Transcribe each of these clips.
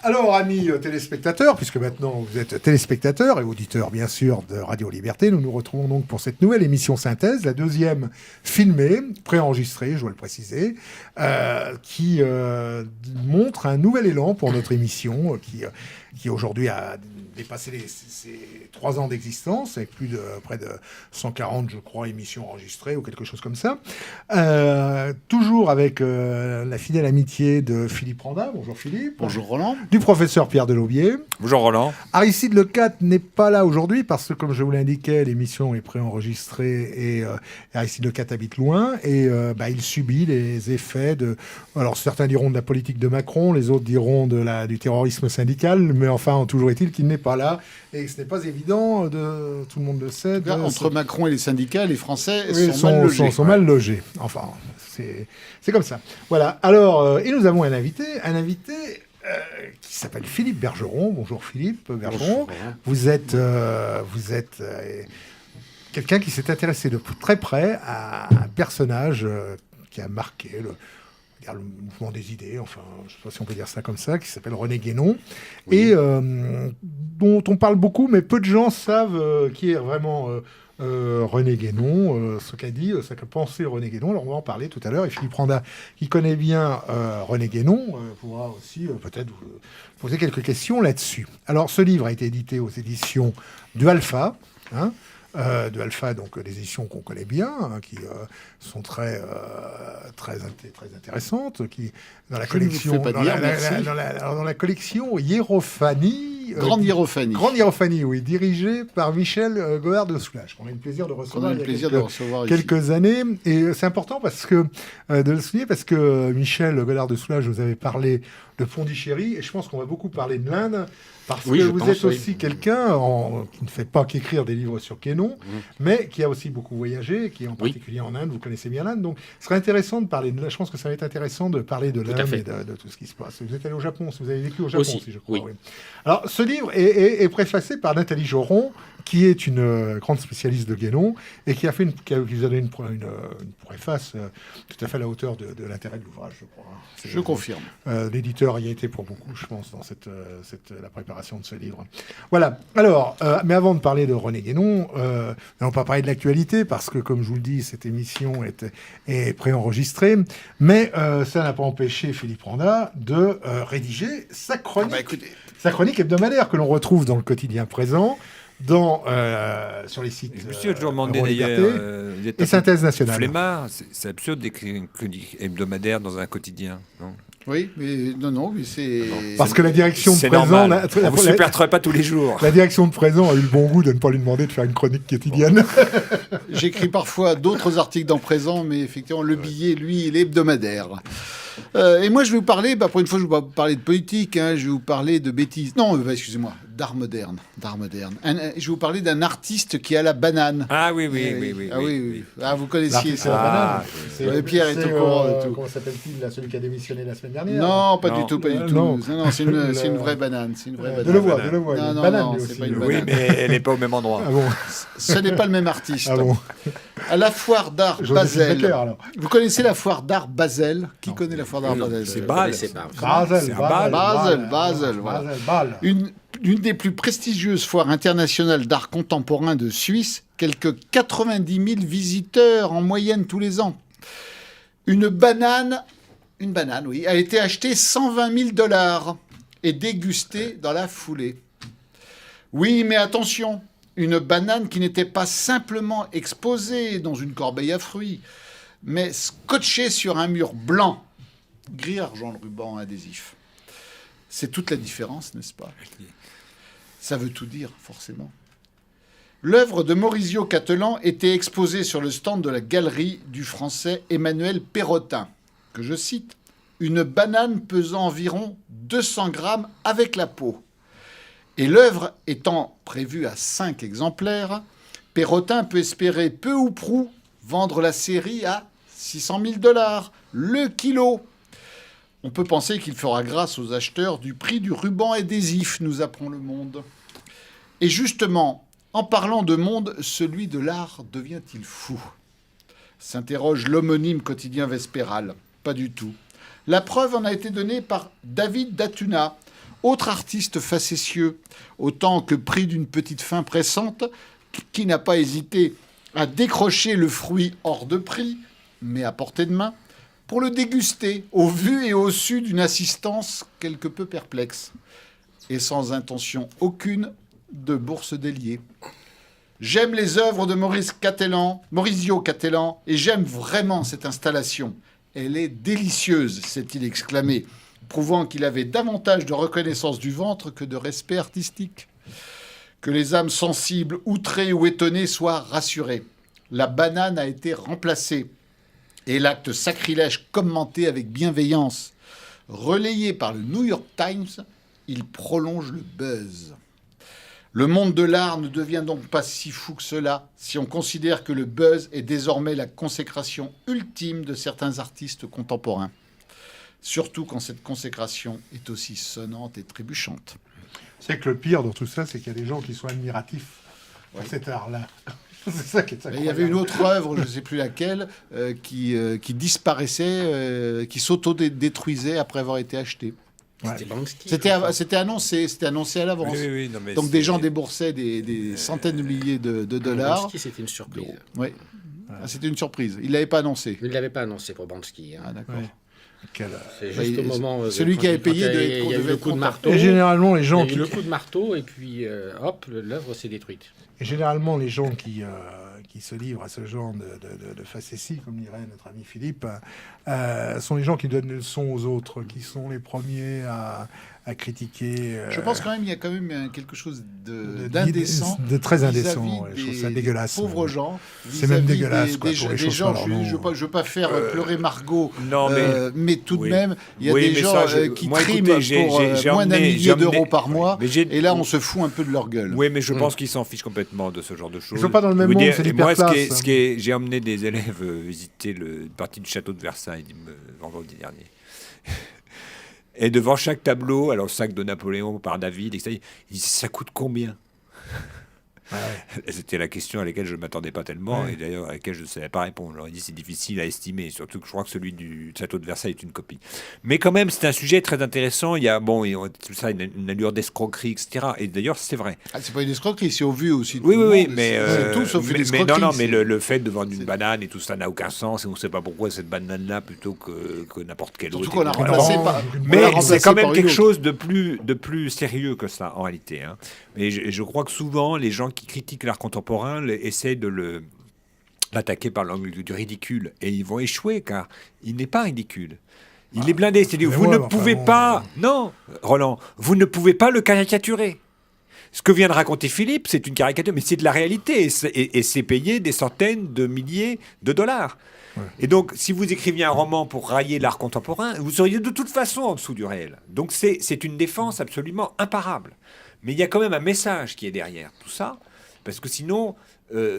Alors, amis téléspectateurs, puisque maintenant vous êtes téléspectateurs et auditeurs, bien sûr, de Radio Liberté, nous nous retrouvons donc pour cette nouvelle émission Synthèse, la deuxième filmée, préenregistrée, je dois le préciser, qui montre un nouvel élan pour notre émission, qui aujourd'hui a dépassé ses 3 ans d'existence, avec plus de près de 140, je crois, émissions enregistrées ou quelque chose comme ça. Toujours avec la fidèle amitié de Philippe Randa. Bonjour Philippe. Bonjour Roland. Du professeur Pierre Delaubier. Bonjour Roland. Aristide Lecat n'est pas là aujourd'hui parce que, comme je vous l'indiquais, l'émission est préenregistrée et Aristide Lecat habite loin et il subit les effets de... Alors certains diront de la politique de Macron, les autres diront du terrorisme syndical, mais enfin, toujours est-il qu'il n'est pas là et ce n'est pas évident, tout le monde le sait. Entre Macron et les syndicats, les Français sont mal logés. Enfin, c'est comme ça. Voilà. Alors, et nous avons un invité qui s'appelle Philippe Bergeron. Bonjour Philippe Bergeron. Bonjour. Vous êtes quelqu'un qui s'est intéressé de très près à un personnage qui a marqué le mouvement des idées, enfin, je ne sais pas si on peut dire ça comme ça, qui s'appelle René Guénon, oui. Et dont on parle beaucoup, mais peu de gens savent qui est vraiment René Guénon, ce qu'a dit, ce qu'a pensé René Guénon. Alors on va en parler tout à l'heure, et Philippe Randa, qui connaît bien René Guénon, pourra aussi peut-être vous poser quelques questions là-dessus. Alors ce livre a été édité aux éditions du Alpha, de Alpha, donc des éditions qu'on connaît bien, qui sont très intéressantes, qui dans la collection, dans la collection Hiérophanie, Grande Hiérophanie, oui, dirigée par Michel Gohard de Soulages, qu'on a eu le plaisir de recevoir il y a quelques années, et c'est important parce que de le souligner parce que Michel Gohard de Soulages nous avait parlé de Pondichéry, et je pense qu'on va beaucoup parler de l'Inde. Parce que vous êtes aussi quelqu'un qui ne fait pas qu'écrire des livres sur Guénon, mais qui a aussi beaucoup voyagé, qui est en particulier en Inde. Vous connaissez bien l'Inde, donc ce serait intéressant de parler de l'Inde. Je pense que ça va être intéressant de parler de l'Inde et de tout ce qui se passe. Vous êtes allé au Japon, vous avez vécu au Japon aussi, je crois. Oui. Alors, ce livre est préfacé par Nathalie Joron, qui est une grande spécialiste de Guénon et qui vous a donné une préface tout à fait à la hauteur de l'intérêt de l'ouvrage, je crois. Je confirme. L'éditeur y a été pour beaucoup, je pense, dans la préparation de ce livre. Voilà. Alors, mais avant de parler de René Guénon, on va pas parler de l'actualité parce que, comme je vous le dis, cette émission est préenregistrée, mais ça n'a pas empêché Philippe Randa de rédiger sa chronique. Sa chronique hebdomadaire que l'on retrouve dans le quotidien Présent, sur les sites. Je me suis toujours demandé d'ailleurs. Et Synthèse Nationale. Flemmard, c'est absurde d'écrire une chronique hebdomadaire dans un quotidien, non? Oui, mais mais c'est... Parce que la direction de Présent... On ne vous supporterait pas tous les jours. La direction de Présent a eu le bon goût de ne pas lui demander de faire une chronique quotidienne. J'écris parfois d'autres articles dans Présent, mais effectivement, le billet, lui, il est hebdomadaire. Et moi, je vais vous parler, pour une fois, je ne vais pas vous parler de politique, je vais vous parler de bêtises. Non, excusez-moi, d'art moderne. Je vais vous parler d'un artiste qui a la banane. Ah oui. Ah, vous connaissiez ça. La banane. Pierre est au courant de tout. Comment s'appelle-t-il, celui qui a démissionné la semaine dernière? Non, pas du tout. Non, c'est une vraie banane. De le voir. Non, c'est pas une banane. Oui, mais elle n'est pas au même endroit. Ah bon. Ce n'est pas le même artiste. Ah bon. À la foire d'art Basel. Vous connaissez la foire d'art Basel? Qui connaît la foire d'art Basel? C'est Bâle. Basel, voilà. Une des plus prestigieuses foires internationales d'art contemporain de Suisse, quelques 90 000 visiteurs en moyenne tous les ans. Une banane, a été achetée $120 000 et dégustée dans la foulée. Oui, mais attention, une banane qui n'était pas simplement exposée dans une corbeille à fruits, mais scotchée sur un mur blanc, gris argent le ruban adhésif. C'est toute la différence, n'est-ce pas? Ça veut tout dire, forcément. L'œuvre de Maurizio Cattelan était exposée sur le stand de la galerie du Français Emmanuel Perrotin, que je cite, « Une banane pesant environ 200 grammes avec la peau ». Et l'œuvre étant prévue à 5 exemplaires, Perrotin peut espérer peu ou prou vendre la série à $600 000 le kilo. On peut penser qu'il fera grâce aux acheteurs du prix du ruban adhésif, nous apprend Le Monde. Et justement, en parlant de monde, celui de l'art devient-il fou? S'interroge l'homonyme quotidien Vespéral. Pas du tout. La preuve en a été donnée par David Datuna, Autre artiste facétieux, autant que pris d'une petite faim pressante, qui n'a pas hésité à décrocher le fruit hors de prix, mais à portée de main, pour le déguster, au vu et au su d'une assistance quelque peu perplexe, et sans intention aucune de bourse déliée. J'aime les œuvres de Maurizio Cattelan, et j'aime vraiment cette installation. Elle est délicieuse, s'est-il exclamé, prouvant qu'il avait davantage de reconnaissance du ventre que de respect artistique. Que les âmes sensibles, outrées ou étonnées soient rassurées. La banane a été remplacée et l'acte sacrilège commenté avec bienveillance. Relayé par le New York Times, il prolonge le buzz. Le monde de l'art ne devient donc pas si fou que cela si on considère que le buzz est désormais la consécration ultime de certains artistes contemporains. Surtout quand cette consécration est aussi sonnante et trébuchante. C'est que le pire dans tout ça, c'est qu'il y a des gens qui sont admiratifs de cet art-là. C'est ça qui est incroyable. Il y avait une autre œuvre, je ne sais plus laquelle, qui disparaissait, qui s'auto-détruisait après avoir été achetée. Ouais. C'était annoncé à l'avance. Oui, donc des gens déboursaient des centaines de milliers de dollars. Bansky, c'était une surprise. Oui. C'était une surprise. Il ne l'avait pas annoncé. Il ne l'avait pas annoncé pour Bansky. Ah, d'accord. Ouais. C'est juste au moment. Celui qui avait payé il y a eu le coup de marteau. Et généralement, les gens il y a eu le coup de marteau et puis hop, l'œuvre s'est détruite. Et généralement, les gens qui se livrent à ce genre de facéties, comme dirait notre ami Philippe, sont les gens qui donnent des leçons aux autres, qui sont les premiers à critiquer. Je pense quand même qu'il y a quand même quelque chose d'indécent. De très indécent. Ouais, je trouve ça dégueulasse. Pauvres gens. C'est même dégueulasse. Pour les des gens, je ne veux pas faire pleurer Margot, non, mais tout de même, il y a oui, des gens qui triment pour moins d'un millier d'euros par mois. Et là, on se fout un peu de leur gueule. Oui, mais je pense qu'ils s'en fichent complètement de ce genre de choses. Ils ne sont pas dans le même monde, c'est l'hyperclasse. J'ai emmené des élèves visiter une partie du château de Versailles vendredi dernier. Et devant chaque tableau, alors le sac de Napoléon par David, etc., ils disent, ça coûte combien ? C'était la question à laquelle je ne m'attendais pas tellement, et d'ailleurs à laquelle je ne savais pas répondre. Je leur ai dit c'est difficile à estimer, surtout que je crois que celui du château de Versailles est une copie. Mais quand même, c'est un sujet très intéressant. Il y a tout ça, une allure d'escroquerie, etc. Et d'ailleurs, c'est vrai. Ah, c'est pas une escroquerie, c'est au vu aussi. Oui, mais c'est tout sauf une escroquerie. Mais le fait de vendre une banane et tout ça n'a aucun sens, et on ne sait pas pourquoi cette banane-là plutôt que n'importe quelle autre. Surtout qu'on l'a remplacée par. Mais c'est quand même quelque chose de plus sérieux que ça en réalité. Hein. Et je crois que souvent, les gens qui critiquent l'art contemporain essaient de l'attaquer par l'angle du ridicule. Et ils vont échouer, car il n'est pas ridicule. Il est blindé. C'est-à-dire, vous ne pouvez pas... Non, Roland, vous ne pouvez pas le caricaturer. Ce que vient de raconter Philippe, c'est une caricature, mais c'est de la réalité. Et c'est payé des centaines de milliers de dollars. Ouais. Et donc, si vous écriviez un roman pour railler l'art contemporain, vous seriez de toute façon en dessous du réel. Donc, c'est une défense absolument imparable. Mais il y a quand même un message qui est derrière tout ça, parce que sinon,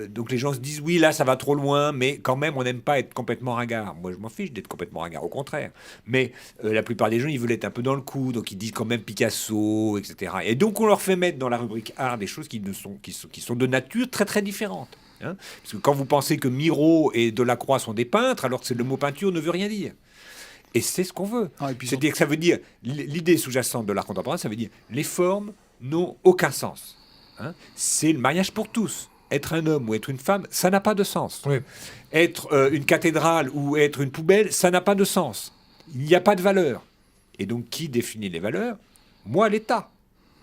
donc les gens se disent, oui, là, ça va trop loin, mais quand même, on n'aime pas être complètement ringard. Moi, je m'en fiche d'être complètement ringard, au contraire. Mais la plupart des gens, ils veulent être un peu dans le coup, donc ils disent quand même Picasso, etc. Et donc, on leur fait mettre dans la rubrique art des choses qui sont de nature très, très différente. Hein, parce que quand vous pensez que Miro et Delacroix sont des peintres, alors que le mot peinture ne veut rien dire. Et c'est ce qu'on veut. C'est-à-dire que ça veut dire, l'idée sous-jacente de l'art contemporain, ça veut dire les formes n'ont aucun sens. Hein, c'est le mariage pour tous. Être un homme ou être une femme, ça n'a pas de sens. Oui. Être une cathédrale ou être une poubelle, ça n'a pas de sens. Il n'y a pas de valeur. Et donc, qui définit les valeurs ? Moi, l'État.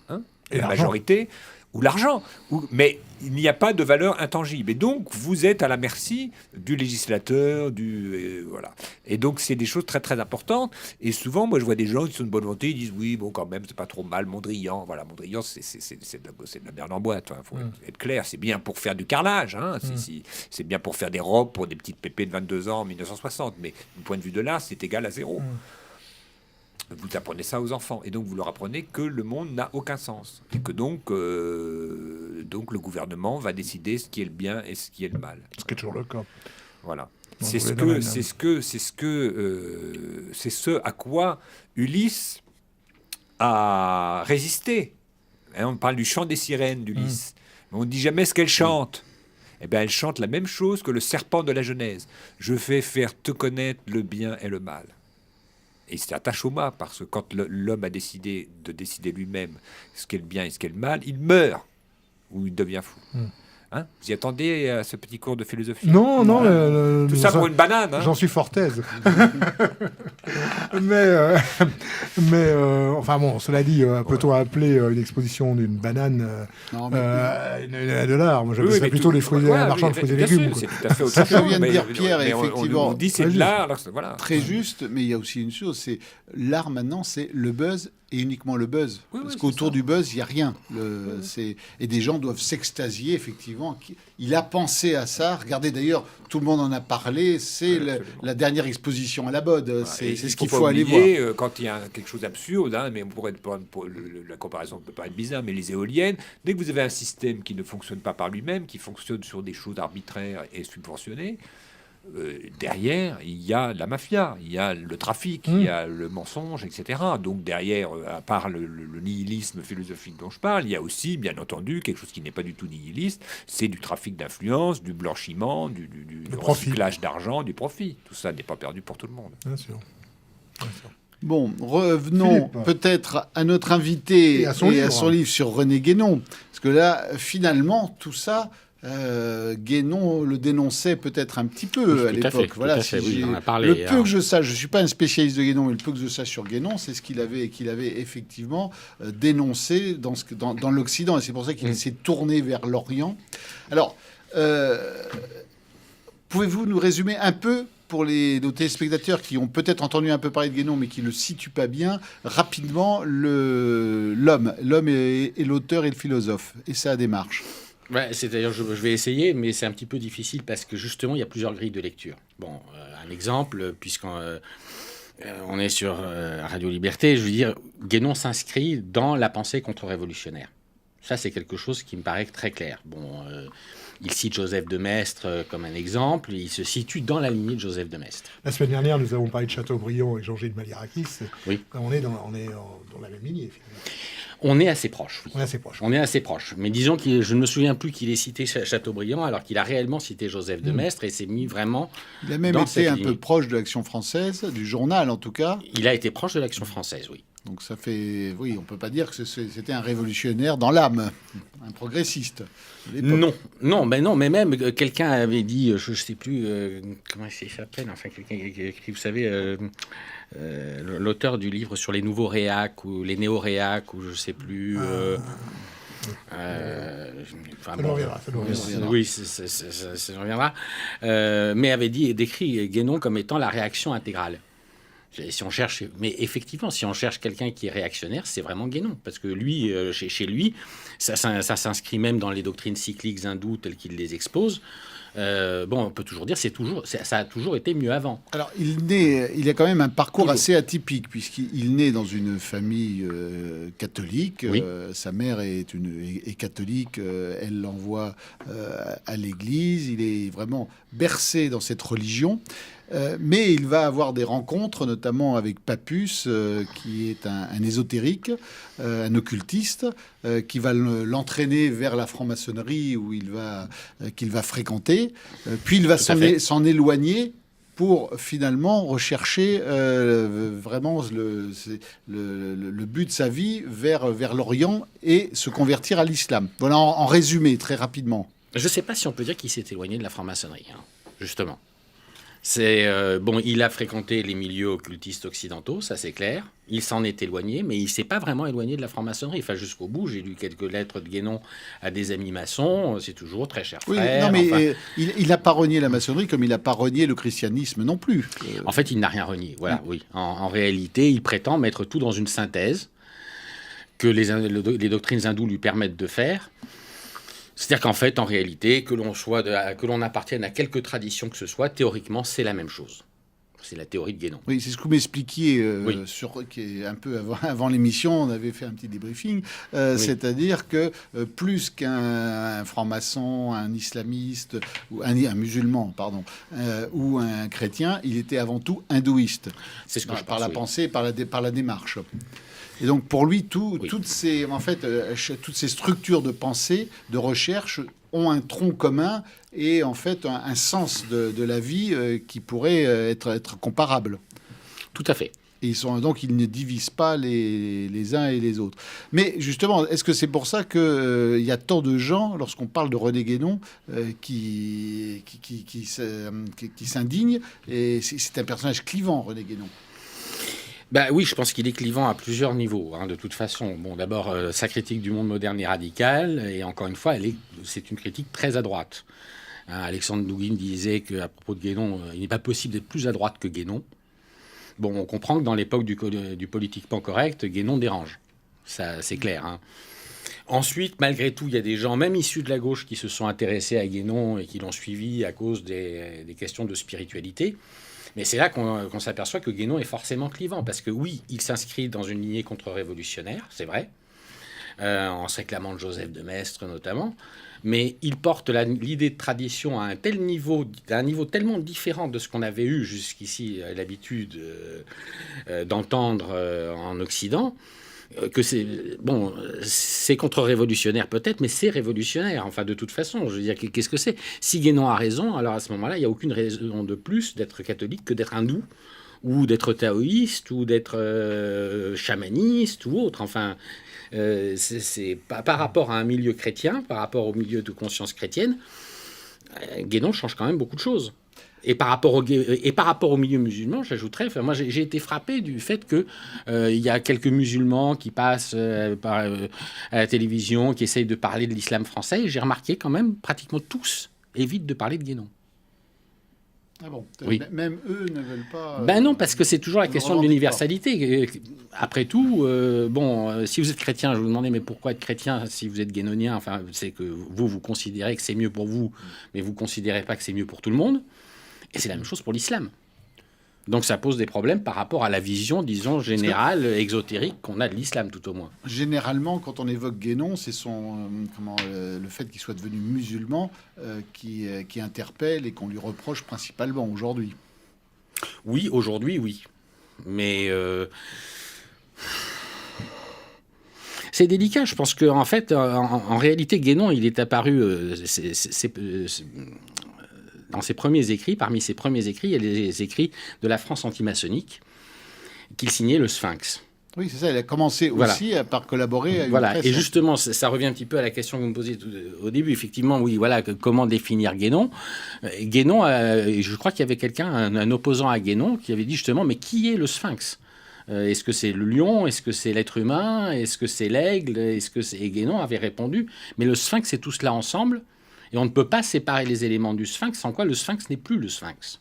Hein, et la majorité, ou l'argent. Mais il n'y a pas de valeur intangible. Et donc, vous êtes à la merci du législateur, voilà. Et donc, c'est des choses très, très importantes. Et souvent, moi, je vois des gens qui sont de bonne volonté, ils disent, oui, bon, quand même, c'est pas trop mal, Mondrian. Voilà, Mondrian, c'est de la merde en boîte. Il faut être clair. C'est bien pour faire du carrelage. Hein. C'est bien pour faire des robes pour des petites pépées de 22 ans en 1960. Mais du point de vue de l'art, c'est égal à zéro. Vous apprenez ça aux enfants. Et donc, vous leur apprenez que le monde n'a aucun sens. Et que donc le gouvernement va décider ce qui est le bien et ce qui est le mal. Ce qui est toujours le cas. Voilà. C'est ce à quoi Ulysse a résisté. Hein, on parle du chant des sirènes d'Ulysse. Mais on ne dit jamais ce qu'elle chante. Eh bien, elle chante la même chose que le serpent de la Genèse. Je vais faire te connaître le bien et le mal. Et il s'attache au mal, parce que quand l'homme a décidé de décider lui-même ce qu'est le bien et ce qu'est le mal, il meurt ou il devient fou. Hein, vous y attendez à ce petit cours de philosophie? Non. Tout ça pour une banane. Hein. J'en suis fort aise. mais enfin bon, cela dit, peut-on appeler une exposition d'une banane de l'art? Moi, j'appelle ça plutôt les fruits, marchands de fruits et légumes. C'est tout à fait autre Ça chose. vient de dire Pierre, effectivement. On dit c'est de l'art. Voilà. Très juste, mais il y a aussi une chose, c'est l'art maintenant, c'est le buzz et uniquement le buzz. Parce qu'autour du buzz, il n'y a rien. Et des gens doivent s'extasier, effectivement. Il a pensé à ça. Regardez, d'ailleurs, tout le monde en a parlé. C'est la dernière exposition à la Bode. C'est ce qu'il faut aller voir. Quand il y a quelque chose d'absurde, hein, mais la comparaison peut paraître bizarre, mais les éoliennes, dès que vous avez un système qui ne fonctionne pas par lui-même, qui fonctionne sur des choses arbitraires et subventionnées, derrière, il y a la mafia, il y a le trafic, il y a le mensonge, etc. Donc derrière, à part le nihilisme philosophique dont je parle, il y a aussi, bien entendu, quelque chose qui n'est pas du tout nihiliste, c'est du trafic d'influence, du blanchiment, du recyclage d'argent, du profit. Tout ça n'est pas perdu pour tout le monde. Bien sûr. Bon, revenons peut-être à notre invité et à son livre sur René Guénon. Parce que là, finalement, tout ça... Guénon le dénonçait peut-être un petit peu à l'époque. Voilà, on en a parlé. Le peu que je sache, je ne suis pas un spécialiste de Guénon, mais le peu que je sache sur Guénon, c'est ce qu'il avait effectivement dénoncé dans l'Occident. Et c'est pour ça qu'il s'est tourné vers l'Orient. Alors, pouvez-vous nous résumer un peu, pour nos téléspectateurs qui ont peut-être entendu un peu parler de Guénon, mais qui ne le situent pas bien, rapidement, l'homme et l'auteur et le philosophe, et sa démarche? Ouais, c'est-à-dire, je vais essayer, mais c'est un petit peu difficile parce que justement, il y a plusieurs grilles de lecture. Bon, un exemple, puisqu'on on est sur Radio Liberté, je veux dire, Guénon s'inscrit dans la pensée contre-révolutionnaire. Ça, c'est quelque chose qui me paraît très clair. Bon, il cite Joseph de Maistre comme un exemple. Il se situe dans la lignée de Joseph de Maistre. La semaine dernière, nous avons parlé de Chateaubriand et Jean-Gilles Maliarakis. Oui. On est dans la même lignée, finalement. On est assez proche, oui. On est assez proche. Mais disons que je ne me souviens plus qu'il ait cité Chateaubriand, alors qu'il a réellement cité Joseph de Maistre et s'est mis vraiment. Il a même été un peu proche de l'Action française, du journal en tout cas. Il a été proche de l'Action française, oui. Donc ça fait, oui, on peut pas dire que c'était un révolutionnaire dans l'âme, un progressiste. Non, mais même quelqu'un avait dit, je sais plus comment il s'appelle, enfin quelqu'un qui, vous savez, l'auteur du livre sur les nouveaux réacs ou les néo-réacs ou je sais plus. Ça nous reviendra. Oui, ça nous reviendra. Mais avait décrit Guénon comme étant la réaction intégrale. Si on cherche, mais effectivement, si on cherche quelqu'un qui est réactionnaire, c'est vraiment Guénon, parce que lui, chez lui, ça s'inscrit même dans les doctrines cycliques hindoues telles qu'il les expose. On peut toujours dire ça a toujours été mieux avant. Alors, il a quand même un parcours assez atypique, puisqu'il naît dans une famille catholique. Oui. Sa mère est catholique, elle l'envoie à l'église. Il est vraiment bercé dans cette religion. Mais il va avoir des rencontres, notamment avec Papus, qui est un ésotérique, un occultiste, qui va l'entraîner vers la franc-maçonnerie qu'il va fréquenter. Puis il va s'en éloigner pour finalement rechercher vraiment le but de sa vie vers l'Orient et se convertir à l'islam. Voilà en résumé, très rapidement. Je ne sais pas si on peut dire qu'il s'est éloigné de la franc-maçonnerie, justement. Il a fréquenté les milieux occultistes occidentaux, ça c'est clair. Il s'en est éloigné, mais il ne s'est pas vraiment éloigné de la franc-maçonnerie. Enfin, jusqu'au bout, j'ai lu quelques lettres de Guénon à des amis maçons. C'est toujours très cher frère. Oui, non, mais il n'a pas renié la maçonnerie comme il n'a pas renié le christianisme non plus. En fait, il n'a rien renié. Voilà, oui. En réalité, il prétend mettre tout dans une synthèse que les doctrines hindoues lui permettent de faire. C'est-à-dire qu'en fait, en réalité, que l'on appartienne à quelque tradition que ce soit, théoriquement, c'est la même chose. C'est la théorie de Guénon. Oui, c'est ce que vous m'expliquiez qui est un peu avant l'émission, on avait fait un petit débriefing. C'est-à-dire que plus qu'un franc-maçon, un islamiste, ou un musulman, ou un chrétien, il était avant tout hindouiste. C'est ce que par la pensée, par la démarche. Et donc pour lui, toutes ces structures de pensée, de recherche, ont un tronc commun et en fait un sens de la vie qui pourrait être comparable. Tout à fait. Et donc ils ne divisent pas les uns et les autres. Mais justement, est-ce que c'est pour ça qu'il y a tant de gens, lorsqu'on parle de René Guénon, qui s'indignent? Et c'est un personnage clivant, René Guénon. Bah oui, je pense qu'il est clivant à plusieurs niveaux, de toute façon. Bon, d'abord, sa critique du monde moderne est radicale, et encore une fois, c'est une critique très à droite. Alexandre Douguin disait qu'à propos de Guénon, il n'est pas possible d'être plus à droite que Guénon. Bon, on comprend que dans l'époque du politiquement correct, Guénon dérange. Ça, c'est clair. Ensuite, malgré tout, il y a des gens, même issus de la gauche, qui se sont intéressés à Guénon et qui l'ont suivi à cause des questions de spiritualité. Mais c'est là qu'on s'aperçoit que Guénon est forcément clivant, parce que oui, il s'inscrit dans une lignée contre-révolutionnaire, c'est vrai, en se réclamant de Joseph de Maistre notamment, mais il porte l'idée de tradition à un niveau tellement différent de ce qu'on avait eu jusqu'ici l'habitude d'entendre en Occident, que c'est contre-révolutionnaire peut-être, mais c'est révolutionnaire, enfin de toute façon. Je veux dire, qu'est-ce que c'est? Si Guénon a raison, alors à ce moment-là, il n'y a aucune raison de plus d'être catholique que d'être hindou, ou d'être taoïste, ou d'être chamaniste, ou autre. Enfin, c'est par rapport à un milieu chrétien, par rapport au milieu de conscience chrétienne, Guénon change quand même beaucoup de choses. Et par rapport au milieu musulman, j'ajouterais, moi j'ai été frappé du fait que il y a quelques musulmans qui passent à la télévision, qui essayent de parler de l'islam français, et j'ai remarqué quand même pratiquement tous évitent de parler de Guénon. Ah bon, oui. Même eux ne veulent pas... Ben non, parce que c'est toujours la question de l'universalité. Après tout, si vous êtes chrétien, je vous demandais, mais pourquoi être chrétien si vous êtes guénonien? Enfin, c'est que vous considérez que c'est mieux pour vous, mais vous ne considérez pas que c'est mieux pour tout le monde. Et c'est la même chose pour l'islam. Donc ça pose des problèmes par rapport à la vision, disons, générale, exotérique qu'on a de l'islam, tout au moins. Généralement, quand on évoque Guénon, c'est le fait qu'il soit devenu musulman qui interpelle et qu'on lui reproche principalement aujourd'hui. Oui, aujourd'hui, oui. Mais c'est délicat. Je pense qu'en fait, en réalité, Guénon, il est apparu... dans ses premiers écrits, parmi ses premiers écrits, il y a les écrits de la France antimaçonnique qu'il signait le Sphinx. Oui, c'est ça. Il a commencé aussi par collaborer à une presse. Et justement, ça revient un petit peu à la question que vous me posiez au début. Effectivement, oui, voilà, comment définir Guénon? Guénon, je crois qu'il y avait quelqu'un, un opposant à Guénon, qui avait dit justement, mais qui est le Sphinx? Est-ce que c'est le lion? Est-ce que c'est l'être humain? Est-ce que c'est l'aigle? Et Guénon avait répondu, mais le Sphinx, c'est tout cela ensemble. Et on ne peut pas séparer les éléments du Sphinx, sans quoi le Sphinx n'est plus le Sphinx.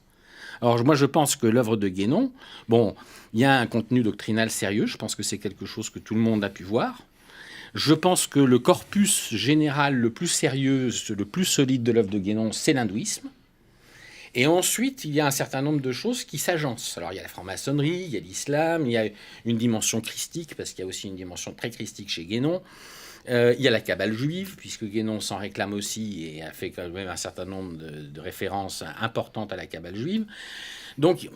Alors moi, je pense que l'œuvre de Guénon, il y a un contenu doctrinal sérieux, je pense que c'est quelque chose que tout le monde a pu voir. Je pense que le corpus général le plus sérieux, le plus solide de l'œuvre de Guénon, c'est l'hindouisme. Et ensuite, il y a un certain nombre de choses qui s'agencent. Alors il y a la franc-maçonnerie, il y a l'islam, il y a une dimension christique, parce qu'il y a aussi une dimension très christique chez Guénon. Il y a la Kabbale juive, puisque Guénon s'en réclame aussi et a fait quand même un certain nombre de références importantes à la Kabbale juive. Donc,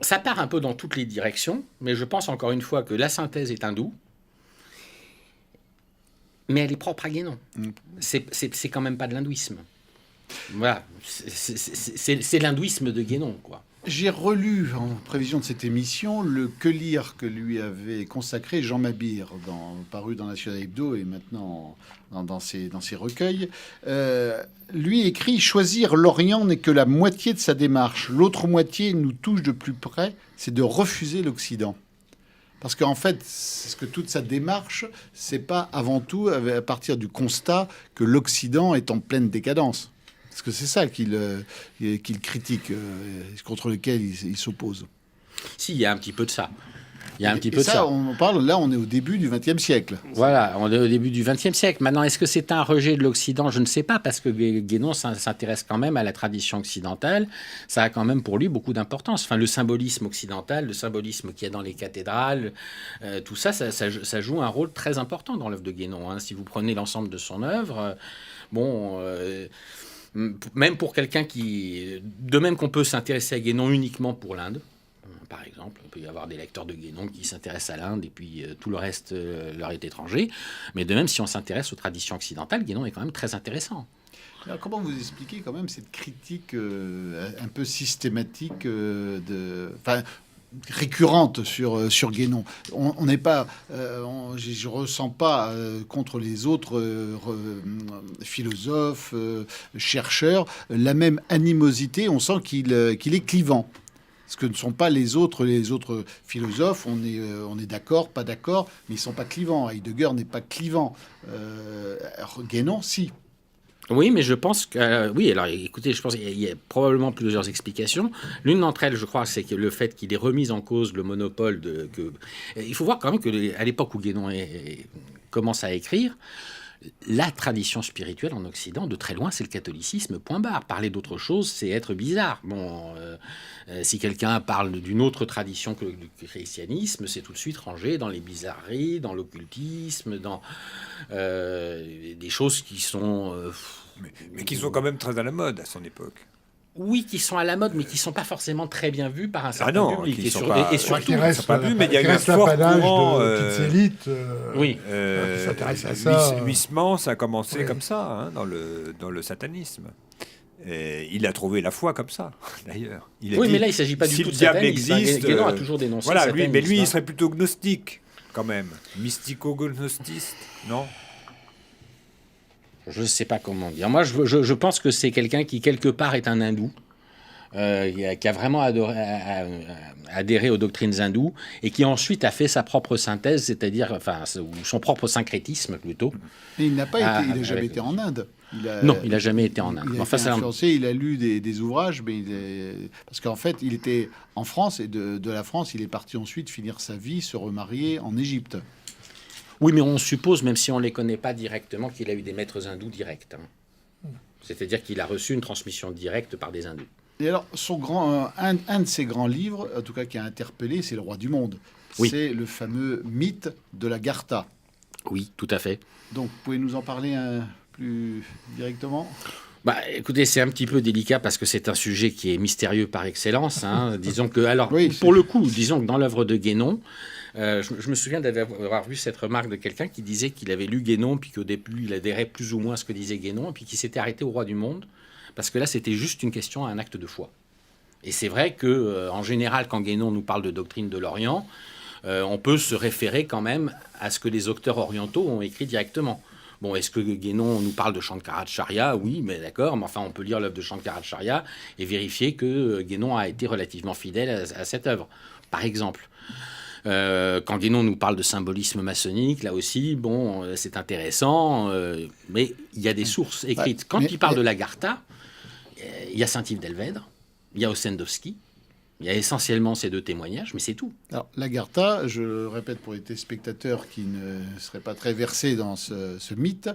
ça part un peu dans toutes les directions, mais je pense encore une fois que la synthèse est hindoue, mais elle est propre à Guénon. C'est quand même pas de l'hindouisme. Voilà, c'est l'hindouisme de Guénon, quoi. J'ai relu, en prévision de cette émission, le Que lire que lui avait consacré Jean Mabir, paru dans National Hebdo et maintenant dans ses recueils. Lui écrit « Choisir l'Orient n'est que la moitié de sa démarche. L'autre moitié nous touche de plus près, c'est de refuser l'Occident. » Parce qu'en fait, c'est que toute sa démarche, c'est pas avant tout à partir du constat que l'Occident est en pleine décadence. Parce que c'est ça qu'il critique, contre lequel il s'oppose. Si, il y a un petit peu de ça. Il y a un petit peu de ça. On est au début du XXe siècle. Voilà, on est au début du XXe siècle. Maintenant, est-ce que c'est un rejet de l'Occident? Je ne sais pas, parce que Guénon s'intéresse quand même à la tradition occidentale. Ça a quand même pour lui beaucoup d'importance. Enfin, le symbolisme occidental, le symbolisme qu'il y a dans les cathédrales, tout ça, ça joue un rôle très important dans l'œuvre de Guénon. Si vous prenez l'ensemble de son œuvre, même pour quelqu'un de même qu'on peut s'intéresser à Guénon uniquement pour l'Inde, par exemple, il peut y avoir des lecteurs de Guénon qui s'intéressent à l'Inde et puis tout le reste leur est étranger, mais de même si on s'intéresse aux traditions occidentales, Guénon est quand même très intéressant. Alors, comment vous expliquez quand même cette critique un peu systématique récurrente sur Guénon. On n'est pas, je ressens pas contre les autres philosophes, chercheurs, la même animosité. On sent qu'il est clivant. Ce que ne sont pas les autres philosophes. On est d'accord, pas d'accord, mais ils sont pas clivants. Heidegger n'est pas clivant. Guénon, si. Oui, mais je pense que... oui, alors écoutez, je pense qu'il y a probablement plusieurs explications. L'une d'entre elles, je crois, c'est que le fait qu'il ait remis en cause le monopole il faut voir quand même qu'à l'époque où Guénon commence à écrire, la tradition spirituelle en Occident, de très loin, c'est le catholicisme, point barre. Parler d'autre chose, c'est être bizarre. Bon, si quelqu'un parle d'une autre tradition que le christianisme, c'est tout de suite rangé dans les bizarreries, dans l'occultisme, dans des choses qui sont... mais qui sont quand même très à la mode à son époque. Oui, qui sont à la mode, mais qui ne sont pas forcément très bien vus par un certain public. Et surtout, qui restent pas vu, mais il y a eu un fort courant de petites élites oui. qui s'intéressent à ça. Huysmans, ça a commencé comme ça, dans le satanisme. Et il a trouvé la foi comme ça, d'ailleurs. Oui, mais là, il ne s'agit pas du tout de satanisme. Guénon a toujours dénoncé le satanisme. Mais lui, il serait plutôt gnostique, quand même. Mystico-gnostiste, non ? Je ne sais pas comment dire. Moi, je pense que c'est quelqu'un qui, quelque part, est un hindou, qui a vraiment adhéré aux doctrines hindoues, et qui ensuite a fait sa propre synthèse, c'est-à-dire son propre syncrétisme, plutôt. Et il n'a jamais été en Inde. Non, il n'a jamais été en Inde. Il a été influencé, il a lu des ouvrages, mais parce qu'en fait, il était en France, et de la France, il est parti ensuite finir sa vie, se remarier en Égypte. Oui, mais on suppose, même si on ne les connaît pas directement, qu'il a eu des maîtres hindous directs. C'est-à-dire qu'il a reçu une transmission directe par des hindous. Et alors, un de ses grands livres, en tout cas qui a interpellé, c'est Le Roi du Monde. Oui. C'est le fameux mythe de l'Agartha. Oui, tout à fait. Donc, vous pouvez nous en parler plus directement ? Écoutez, c'est un petit peu délicat parce que c'est un sujet qui est mystérieux par excellence. Disons que, disons que dans l'œuvre de Guénon, je me souviens d'avoir vu cette remarque de quelqu'un qui disait qu'il avait lu Guénon, puis qu'au début, il adhérait plus ou moins à ce que disait Guénon, et puis qu'il s'était arrêté au Roi du Monde, parce que là, c'était juste une question à un acte de foi. Et c'est vrai que, en général, quand Guénon nous parle de doctrine de l'Orient, on peut se référer quand même à ce que les auteurs orientaux ont écrit directement. Bon, est-ce que Guénon nous parle de Shankaracharya ? Oui, mais d'accord, mais enfin, on peut lire l'œuvre de Shankaracharya et vérifier que Guénon a été relativement fidèle à cette œuvre, par exemple. Quand Guénon nous parle de symbolisme maçonnique, là aussi, c'est intéressant, mais il y a des sources écrites. Quand il parle de l'Agartha, il y a Saint-Yves d'Elvèdre, il y a Ossendowski, il y a essentiellement ces deux témoignages, mais c'est tout. Alors, l'Agartha, je le répète pour les téléspectateurs qui ne seraient pas très versés dans ce mythe,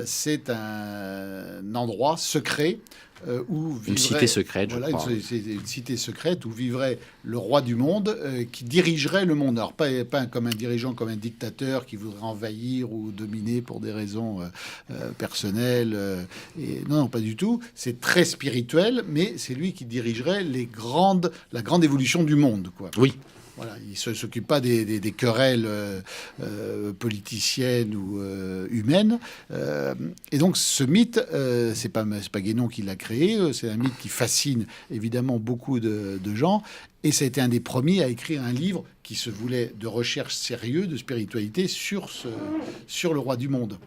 c'est un endroit secret où vivrait... Une cité secrète, je crois. Une cité secrète où vivrait le roi du monde qui dirigerait le monde. Alors, pas comme un dirigeant, comme un dictateur qui voudrait envahir ou dominer pour des raisons personnelles. Non, pas du tout. C'est très spirituel, mais c'est lui qui dirigerait la grande évolution du monde, quoi. Oui. Voilà, il ne s'occupe pas des querelles politiciennes ou humaines. Et donc, ce mythe, c'est pas Guénon qui l'a créé. C'est un mythe qui fascine évidemment beaucoup de gens. Et ça a été un des premiers à écrire un livre qui se voulait de recherche sérieuse, de spiritualité sur le roi du monde.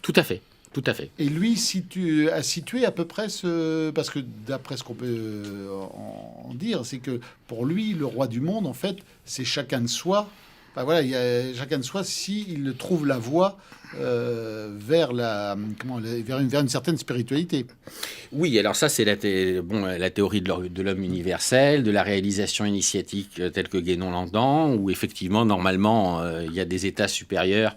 Tout à fait. Tout à fait. Et lui a situé à peu près parce que d'après ce qu'on peut en dire, c'est que pour lui, le roi du monde, en fait, c'est chacun de soi. Il y a chacun de soi s'il trouve la voie vers une certaine spiritualité. Oui, alors ça, c'est la théorie de l'homme universel, de la réalisation initiatique telle que Guénon l'entend, où effectivement, normalement, il y a des états supérieurs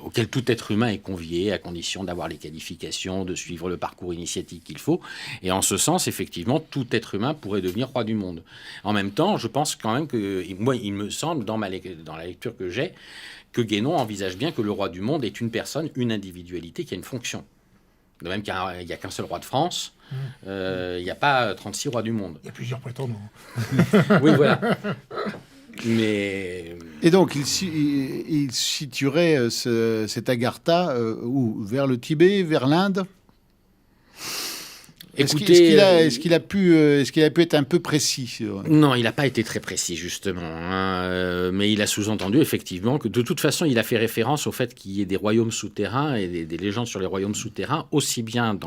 auxquels tout être humain est convié, à condition d'avoir les qualifications, de suivre le parcours initiatique qu'il faut. Et en ce sens, effectivement, tout être humain pourrait devenir roi du monde. En même temps, je pense quand même que, moi, il me semble, dans la lecture que j'ai, que Guénon envisage bien que le roi du monde est une personne, une individualité qui a une fonction. De même qu'il n'y a qu'un seul roi de France, il n'y a pas 36 rois du monde. Il y a plusieurs prétendants. Oui, voilà. Mais... Et donc, il situerait cet Agartha où ? Vers le Tibet, vers l'Inde ? Écoutez, est-ce qu'il a pu être un peu précis? Non, il n'a pas été très précis, justement. Mais il a sous-entendu, effectivement, que de toute façon, il a fait référence au fait qu'il y ait des royaumes souterrains et des légendes sur les royaumes souterrains, aussi bien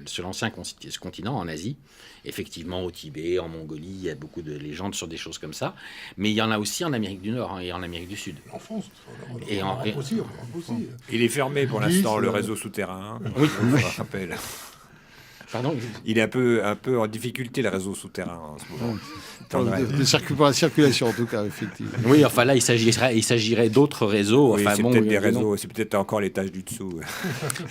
sur l'ancien continent, en Asie. Effectivement, au Tibet, en Mongolie, il y a beaucoup de légendes sur des choses comme ça. Mais il y en a aussi en Amérique du Nord et en Amérique du Sud. En France aussi. Il est fermé pour l'instant, le réseau souterrain. Oui, je me rappelle. Pardon. Il est un peu en difficulté, le réseau souterrain en ce moment. Pour la circulation, en tout cas, effectivement. Oui, enfin là, il s'agirait d'autres réseaux. Oui, enfin, c'est peut-être des réseaux, c'est peut-être encore l'étage du dessous.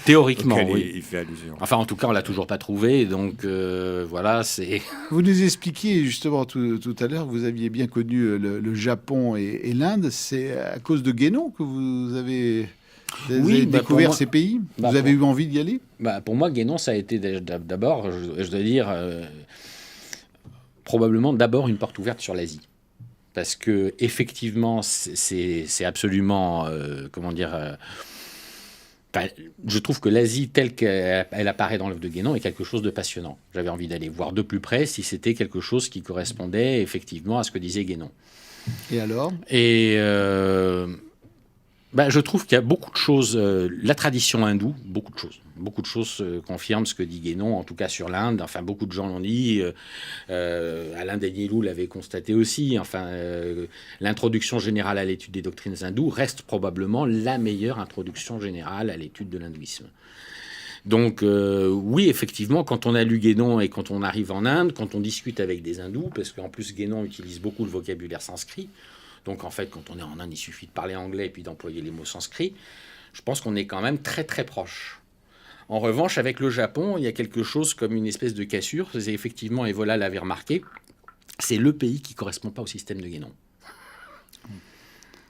Théoriquement, oui. Il fait allusion. Enfin, en tout cas, on l'a toujours pas trouvé, donc voilà, c'est... Vous nous expliquiez justement tout à l'heure, vous aviez bien connu le Japon et l'Inde. C'est à cause de Guénon que vous avez... découvert ces pays? Vous avez eu envie d'y aller? Pour moi, Guénon, ça a été d'abord, je dois dire, probablement d'abord une porte ouverte sur l'Asie. Parce que effectivement, c'est absolument, je trouve que l'Asie telle qu'elle apparaît dans l'œuvre de Guénon est quelque chose de passionnant. J'avais envie d'aller voir de plus près si c'était quelque chose qui correspondait effectivement à ce que disait Guénon. Et alors? Je trouve qu'il y a beaucoup de choses, la tradition hindoue, beaucoup de choses confirment ce que dit Guénon, en tout cas sur l'Inde. Enfin, beaucoup de gens l'ont dit. Alain Danielou l'avait constaté aussi. Enfin, l'introduction générale à l'étude des doctrines hindoues reste probablement la meilleure introduction générale à l'étude de l'hindouisme. Donc, oui, effectivement, quand on a lu Guénon et quand on arrive en Inde, quand on discute avec des hindous, parce qu'en plus Guénon utilise beaucoup le vocabulaire sanskrit. Donc, en fait, quand on est en Inde, il suffit de parler anglais et puis d'employer les mots sanscrits. Je pense qu'on est quand même très, très proche. En revanche, avec le Japon, il y a quelque chose comme une espèce de cassure. C'est effectivement, et voilà, l'avait remarqué, c'est le pays qui ne correspond pas au système de Guénon.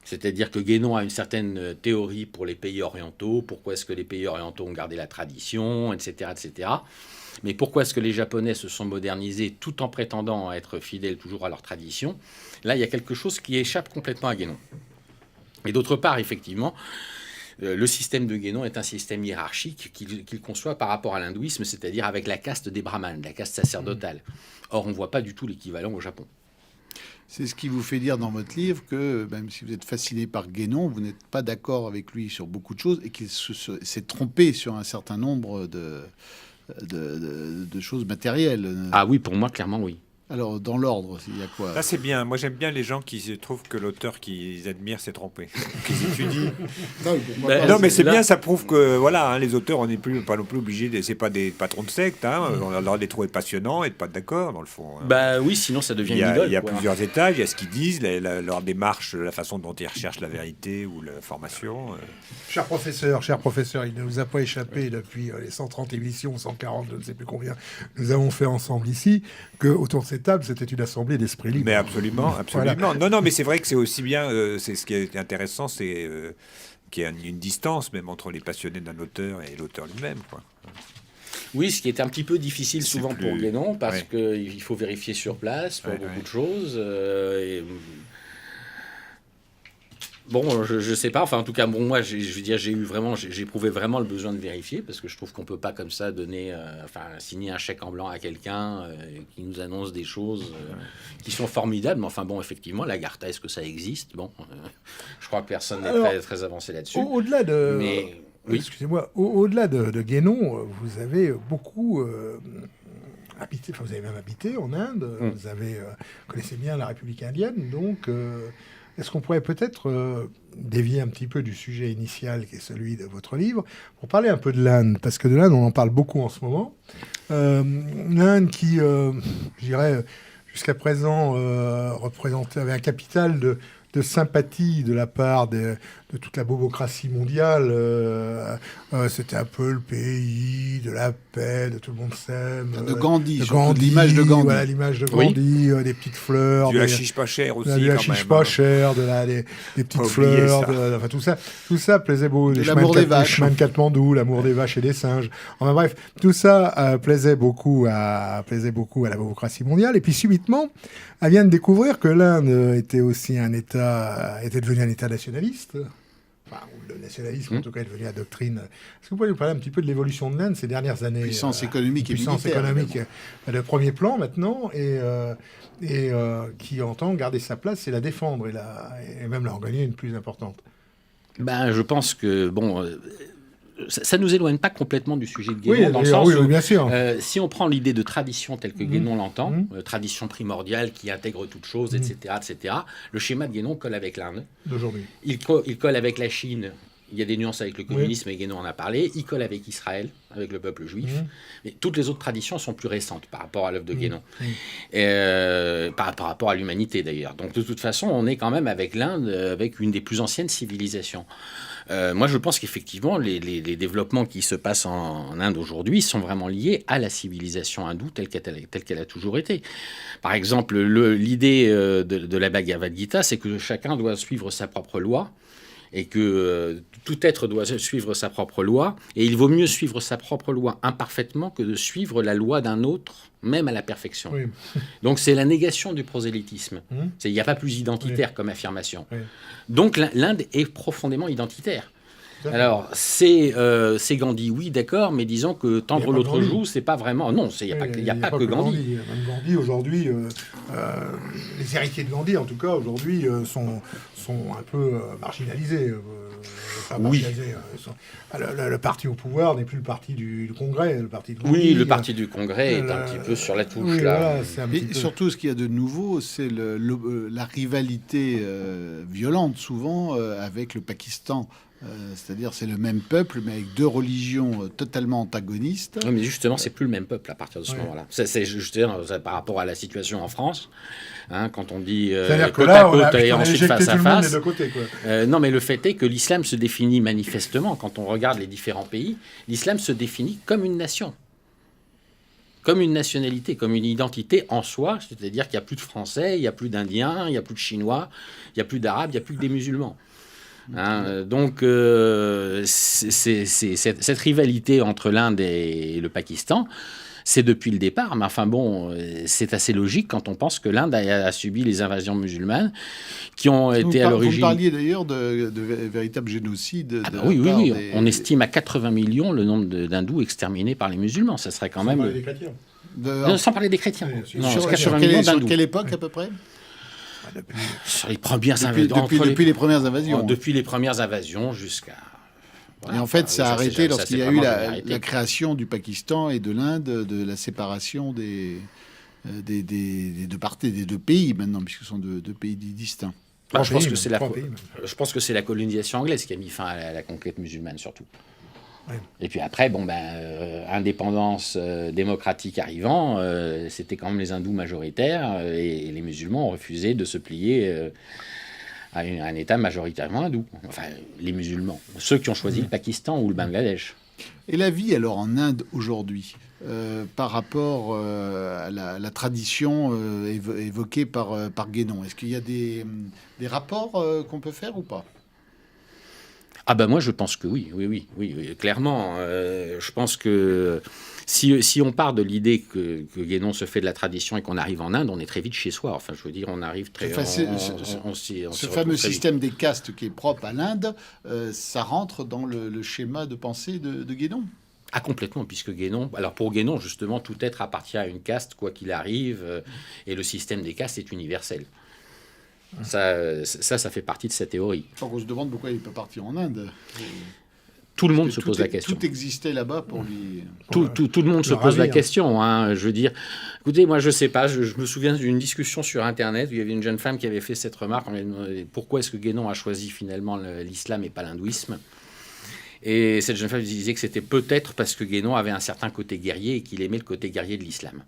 C'est-à-dire que Guénon a une certaine théorie pour les pays orientaux. Pourquoi est-ce que les pays orientaux ont gardé la tradition, etc., etc. Mais pourquoi est-ce que les Japonais se sont modernisés tout en prétendant être fidèles toujours à leur tradition? Là, il y a quelque chose qui échappe complètement à Guénon. Et d'autre part, effectivement, le système de Guénon est un système hiérarchique qu'il conçoit par rapport à l'hindouisme, c'est-à-dire avec la caste des brahmanes, la caste sacerdotale. Or, on ne voit pas du tout l'équivalent au Japon. C'est ce qui vous fait dire dans votre livre que, même si vous êtes fasciné par Guénon, vous n'êtes pas d'accord avec lui sur beaucoup de choses et qu'il s'est trompé sur un certain nombre de choses matérielles. Ah oui, pour moi, clairement, oui. Alors, dans l'ordre, il y a quoi? Là, c'est bien. Moi, j'aime bien les gens qui trouvent que l'auteur qu'ils admirent s'est trompé. Qu'ils étudient. Non, mais c'est bien, ça prouve que, voilà, les auteurs, on n'est pas non plus obligés, c'est pas des patrons de secte, on a le droit de les trouver passionnants et de pas être d'accord, dans le fond. Oui, sinon ça devient une idole. Il y a plusieurs étages, il y a ce qu'ils disent, leur démarche, la façon dont ils recherchent la vérité ou l'information. Cher professeur, il ne vous a pas échappé depuis les 130 émissions, 140, je ne sais plus combien, nous avons fait ensemble ici, que autour de cette table, c'était une assemblée d'esprit libre. Mais absolument. Voilà. Non, mais c'est vrai que c'est aussi bien, c'est ce qui est intéressant, c'est qu'il y a une distance même entre les passionnés d'un auteur et l'auteur lui-même, quoi. Oui, ce qui est un petit peu difficile souvent pour Guénon, parce qu'il faut vérifier sur place pour beaucoup de choses. Bon, je sais pas. Enfin, en tout cas, moi, j'ai éprouvé vraiment le besoin de vérifier parce que je trouve qu'on peut pas comme ça signer un chèque en blanc à quelqu'un qui nous annonce des choses qui sont formidables. Mais enfin, bon, effectivement, l'Agartha, est-ce que ça existe? Bon, je crois que personne n'est très avancé là-dessus. Au-delà de, oui. Excusez-moi, au-delà de Guénon, vous avez beaucoup habité. Enfin, vous avez même habité en Inde. Vous connaissez bien la République indienne, donc. Est-ce qu'on pourrait peut-être dévier un petit peu du sujet initial qui est celui de votre livre pour parler un peu de l'Inde? Parce que de l'Inde, on en parle beaucoup en ce moment. L'Inde qui, je dirais, jusqu'à présent, avait un capital de sympathie de la part de toute la bobocratie mondiale. C'était un peu le pays de la paix, de tout le monde s'aime. De Gandhi, l'image de Gandhi. Voilà, l'image de Gandhi, des petites fleurs. Du hashish pas cher aussi. Du hashish pas cher, des petites fleurs, enfin tout ça plaisait beaucoup. L'amour des vaches. Le chemin de Katmandou, l'amour des vaches et des singes. Enfin bref, tout ça plaisait beaucoup à la bobocratie mondiale. Et puis subitement, elle vient de découvrir que l'Inde était aussi était devenu un État nationaliste. le nationalisme, en tout cas, est devenu la doctrine. Est-ce que vous pouvez nous parler un petit peu de l'évolution de l'Inde ces dernières années? Puissance économique et militaire. Puissance économique de premier plan maintenant, et qui entend garder sa place et la défendre, et même la en gagner une plus importante. Je pense que, ça ne nous éloigne pas complètement du sujet de Guénon, dans le sens où, bien sûr. Si on prend l'idée de tradition telle que Guénon l'entend, tradition primordiale qui intègre toute chose, etc., le schéma de Guénon colle avec l'Inde. D'aujourd'hui. Il colle avec la Chine. Il y a des nuances avec le communisme, et Guénon en a parlé. Il colle avec Israël, avec le peuple juif. Mais toutes les autres traditions sont plus récentes par rapport à l'œuvre de Guénon. Par rapport à l'humanité, d'ailleurs. Donc, de toute façon, on est quand même avec l'Inde, avec une des plus anciennes civilisations. Moi, je pense qu'effectivement, les développements qui se passent en Inde aujourd'hui sont vraiment liés à la civilisation hindoue telle qu'elle a toujours été. Par exemple, l'idée de la Bhagavad Gita, c'est que chacun doit suivre sa propre loi, et que tout être doit suivre sa propre loi, et il vaut mieux suivre sa propre loi imparfaitement que de suivre la loi d'un autre, même à la perfection. Oui. Donc c'est la négation du prosélytisme. Il n'y a pas plus identitaire comme affirmation. Donc l'Inde est profondément identitaire. Alors, c'est Gandhi, oui, d'accord, mais disons que tendre l'autre joue, c'est pas vraiment... Non, il n'y a pas que Gandhi. Même Gandhi, aujourd'hui, les héritiers de Gandhi, en tout cas, aujourd'hui, sont un peu marginalisés. Le parti au pouvoir n'est plus le parti du Congrès, le parti de Gandhi. Le parti du Congrès est un petit peu sur la touche, là. Et surtout, ce qu'il y a de nouveau, c'est la rivalité violente, souvent, avec le Pakistan. C'est-à-dire c'est le même peuple, mais avec deux religions totalement antagonistes. Oui, mais justement, c'est plus le même peuple à partir de ce moment-là. C'est justement par rapport à la situation en France, quand on dit côte à côte et ensuite face à face. Non, mais le fait est que l'islam se définit manifestement, quand on regarde les différents pays, l'islam se définit comme une nation. Comme une nationalité, comme une identité en soi, c'est-à-dire qu'il n'y a plus de Français, il n'y a plus d'Indiens, il n'y a plus de Chinois, il n'y a plus d'Arabes, il n'y a plus que des musulmans. Donc, cette rivalité entre l'Inde et le Pakistan, c'est depuis le départ. Mais enfin bon, c'est assez logique quand on pense que l'Inde a subi les invasions musulmanes qui ont été à l'origine... Vous parliez d'ailleurs de véritables génocides. Oui. On estime à 80 millions le nombre d'hindous exterminés par les musulmans. Ça serait quand même... Sans parler des chrétiens. Sans parler des chrétiens. Sur quelle époque à peu près? Depuis les premières invasions. Depuis les premières invasions jusqu'à... Et en fait, ça a arrêté lorsqu'il y a eu la création du Pakistan et de l'Inde, de la séparation des deux pays maintenant, puisque ce sont deux pays distincts. Je pense que c'est la colonisation anglaise qui a mis fin à la conquête musulmane, surtout. Ouais. Et puis après, indépendance démocratique arrivant, c'était quand même les hindous majoritaires et les musulmans ont refusé de se plier à un État majoritairement hindou. Enfin, les musulmans, ceux qui ont choisi le Pakistan ou le Bangladesh. Et la vie alors en Inde aujourd'hui, par rapport à la tradition évoquée par Guénon, est-ce qu'il y a des rapports qu'on peut faire ou pas ? Moi je pense que oui, clairement. Je pense que si on part de l'idée que Guénon se fait de la tradition et qu'on arrive en Inde, on est très vite chez soi. Enfin, je veux dire, on arrive très... Ce fameux système des castes qui est propre à l'Inde, ça rentre dans le schéma de pensée de Guénon. Complètement, puisque Guénon... Alors pour Guénon, justement, tout être appartient à une caste, quoi qu'il arrive, et le système des castes est universel. Ça fait partie de sa théorie. On se demande pourquoi il peut partir en Inde. Tout le monde se pose la question. Tout existait là-bas pour lui... Tout le monde se pose la question. Je veux dire, écoutez, moi je sais pas, je me souviens d'une discussion sur Internet où il y avait une jeune femme qui avait fait cette remarque. Pourquoi est-ce que Guénon a choisi finalement l'islam et pas l'hindouisme ? Et cette jeune femme disait que c'était peut-être parce que Guénon avait un certain côté guerrier et qu'il aimait le côté guerrier de l'islam.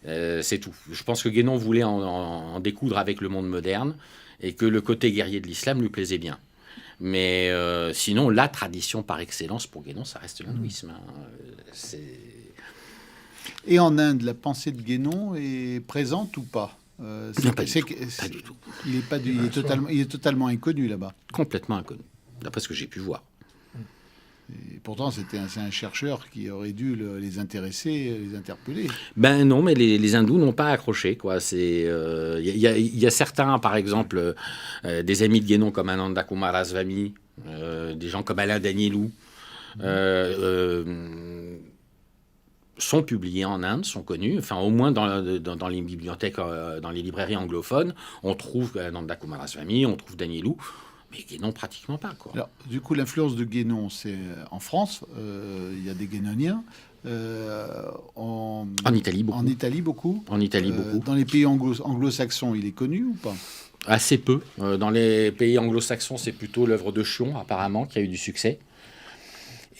C'est tout. Je pense que Guénon voulait en découdre avec le monde moderne et que le côté guerrier de l'islam lui plaisait bien. Mais sinon, la tradition par excellence pour Guénon, ça reste l'hindouisme. Et en Inde, la pensée de Guénon est présente ou pas ? Pas du tout. Il est totalement inconnu là-bas. Complètement inconnu, d'après ce que j'ai pu voir. Et pourtant, c'est un chercheur qui aurait dû les intéresser, les interpeller. Non, mais les hindous n'ont pas accroché, quoi. Il y a certains, par exemple, des amis de Guénon comme Ananda Kumaraswamy, des gens comme Alain Danielou, sont publiés en Inde, sont connus, enfin au moins dans les bibliothèques, dans les librairies anglophones, on trouve Nanda Coomaraswamy, on trouve Danielou, mais Guénon pratiquement pas, quoi. Alors, du coup, l'influence de Guénon, c'est en France, il y a des Guénoniens. En Italie, beaucoup. En Italie, beaucoup. En Italie, beaucoup. Dans les pays anglo-saxons, il est connu ou pas? Assez peu. Dans les pays anglo-saxons, c'est plutôt l'œuvre de Chion, apparemment, qui a eu du succès.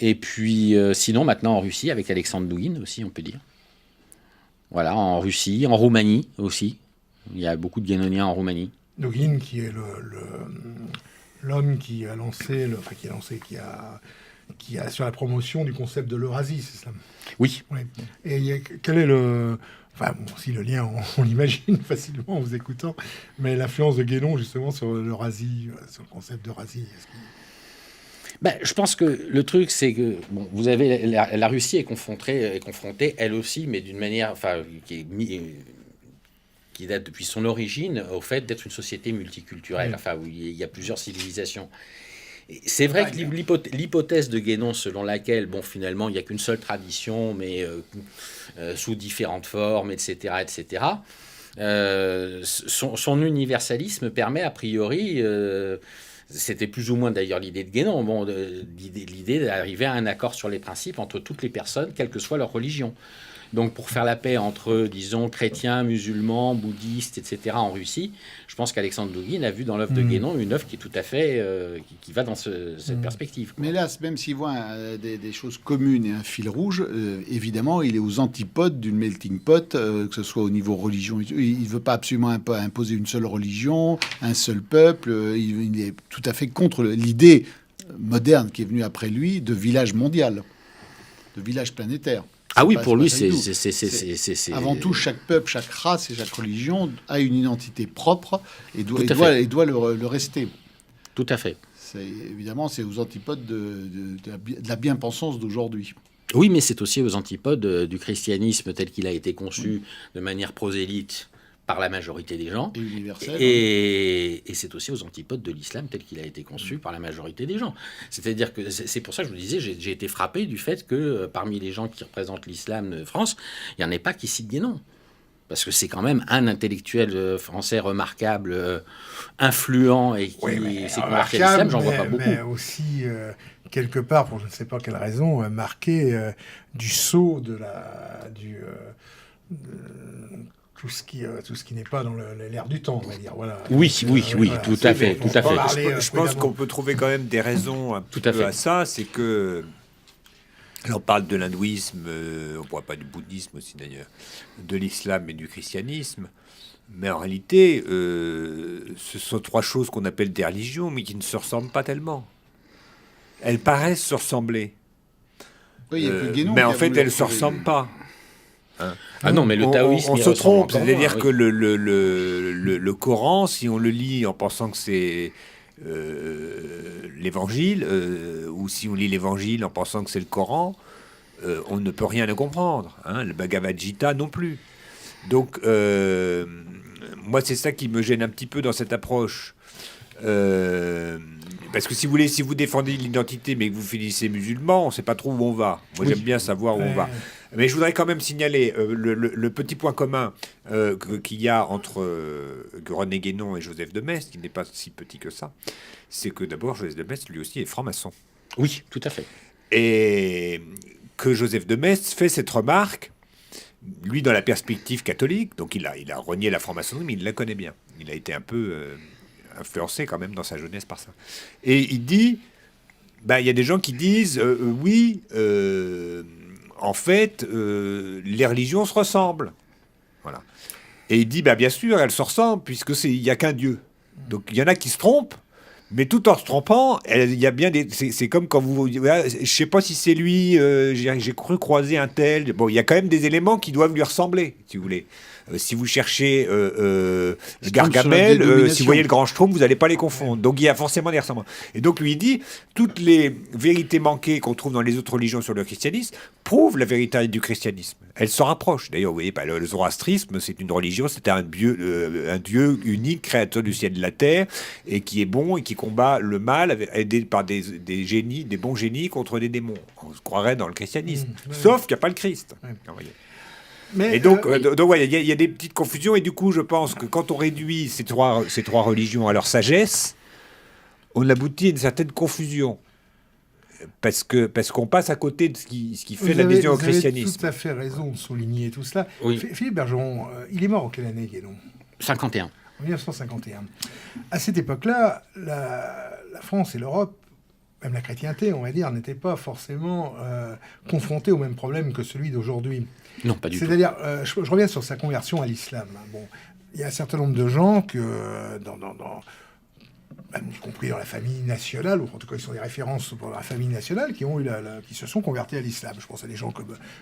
Et puis, sinon, maintenant en Russie, avec Alexandre Douguin aussi, on peut dire. Voilà, en Russie, en Roumanie aussi. Il y a beaucoup de Guénoniens en Roumanie. Douguin, qui est l'homme qui a sur la promotion du concept de l'Eurasie, c'est ça? Oui. Ouais. Et quel est le... Enfin, bon, si le lien, on l'imagine facilement en vous écoutant, mais l'influence de Guénon, justement, sur l'Eurasie, sur le concept d'Eurasie, je pense que le truc, c'est que vous avez la Russie est confrontée, elle aussi, mais d'une manière, qui date depuis son origine, au fait d'être une société multiculturelle, où il y a plusieurs civilisations. Et c'est vrai que l'hypothèse de Guénon, selon laquelle, finalement, il n'y a qu'une seule tradition, mais sous différentes formes, etc., son universalisme permet, a priori... c'était plus ou moins d'ailleurs l'idée de Guénon, l'idée d'arriver à un accord sur les principes entre toutes les personnes, quelle que soit leur religion. Donc pour faire la paix entre, disons, chrétiens, musulmans, bouddhistes, etc. en Russie, je pense qu'Alexandre Douguin a vu dans l'œuvre de Guénon une œuvre qui est tout à fait... qui va dans cette perspective. Mais là, même s'il voit des choses communes et un fil rouge, évidemment, il est aux antipodes d'une melting pot, que ce soit au niveau religion. Il ne veut pas absolument imposer une seule religion, un seul peuple. Il est tout à fait contre l'idée moderne qui est venue après lui de village mondial, de village planétaire. Ah oui, pour lui, c'est... Avant tout, chaque peuple, chaque race et chaque religion a une identité propre et doit le rester. Tout à fait. Évidemment, c'est aux antipodes de la bien-pensance d'aujourd'hui. Oui, mais c'est aussi aux antipodes du christianisme tel qu'il a été conçu de manière prosélyte par la majorité des gens. Et universel. Et c'est aussi aux antipodes de l'islam tel qu'il a été conçu par la majorité des gens. C'est-à-dire que c'est pour ça que je vous disais, j'ai été frappé du fait que parmi les gens qui représentent l'islam de France, il n'y en ait pas qui citent Guénon. Parce que c'est quand même un intellectuel français remarquable, influent et qui s'est converti à l'islam, j'en vois pas beaucoup. Mais aussi, quelque part, pour je ne sais pas quelle raison, marqué du sceau tout ce qui n'est pas dans l'air du temps, on va dire. Voilà. Oui, tout à fait. Je pense qu'on peut trouver quand même des raisons un petit peu à ça. C'est que, là, on parle de l'hindouisme, on ne parle pas du bouddhisme aussi d'ailleurs, de l'islam et du christianisme. Mais en réalité, ce sont trois choses qu'on appelle des religions, mais qui ne se ressemblent pas tellement. Elles paraissent se ressembler. Oui, mais en fait, elles ne se ressemblent pas. Ah non, mais le taoïsme... On se trompe, c'est-à-dire que le Coran, si on le lit en pensant que c'est l'évangile, ou si on lit l'évangile en pensant que c'est le Coran, on ne peut rien comprendre. Le Bhagavad Gita non plus. Donc, moi, c'est ça qui me gêne un petit peu dans cette approche. Parce que si vous défendez l'identité, mais que vous finissez musulman, on ne sait pas trop où on va. Moi, j'aime bien savoir où on va. Mais je voudrais quand même signaler le petit point commun qu'il y a entre René Guénon et Joseph de Maistre, qui n'est pas si petit que ça. C'est que d'abord, Joseph de Maistre, lui aussi, est franc-maçon. Oui, tout à fait. Et que Joseph de Maistre fait cette remarque, lui, dans la perspective catholique, donc il a renié la franc-maçonnerie, mais il la connaît bien. Il a été un peu influencé quand même dans sa jeunesse par ça. Et il dit, il y a des gens qui disent, en fait, les religions se ressemblent. Voilà. Et il dit, bien sûr, elles se ressemblent, puisqu'il n'y a qu'un Dieu. Donc il y en a qui se trompent, mais tout en se trompant, il y a bien des... C'est comme quand vous... Je ne sais pas si c'est lui, j'ai cru croiser un tel... Bon, il y a quand même des éléments qui doivent lui ressembler, si vous voulez. Si vous cherchez Gargamel, si vous voyez le grand Schtroumpf, vous n'allez pas les confondre. Donc il y a forcément des ressemblances. Et donc lui il dit, toutes les vérités manquées qu'on trouve dans les autres religions sur le christianisme prouvent la vérité du christianisme. Elles s'en rapprochent. D'ailleurs, vous voyez, le zoroastrisme, c'est une religion, c'était un dieu unique, créateur du ciel et de la terre, et qui est bon et qui combat le mal, aidé par des génies, des bons génies contre des démons. On se croirait dans le christianisme. Sauf qu'il n'y a pas le Christ. Mais, et donc, ouais, il y a des petites confusions, et du coup, je pense que quand on réduit ces trois religions à leur sagesse, on aboutit à une certaine confusion. Parce qu'on passe à côté de ce qui fait la vision au christianisme. Vous avez tout à fait raison de souligner tout cela. Oui. Philippe Bergeron, il est mort en quelle année, Guénon ? 51. En 1951. À cette époque-là, la France et l'Europe, même la chrétienté, on va dire, n'étaient pas forcément confrontés au même problème que celui d'aujourd'hui. Non, pas du tout. C'est-à-dire, je reviens sur sa conversion à l'islam. Bon, il y a un certain nombre de gens que, même y compris dans la famille nationale, ou en tout cas ils sont des références pour la famille nationale, qui se sont convertis à l'islam. Je pense à des gens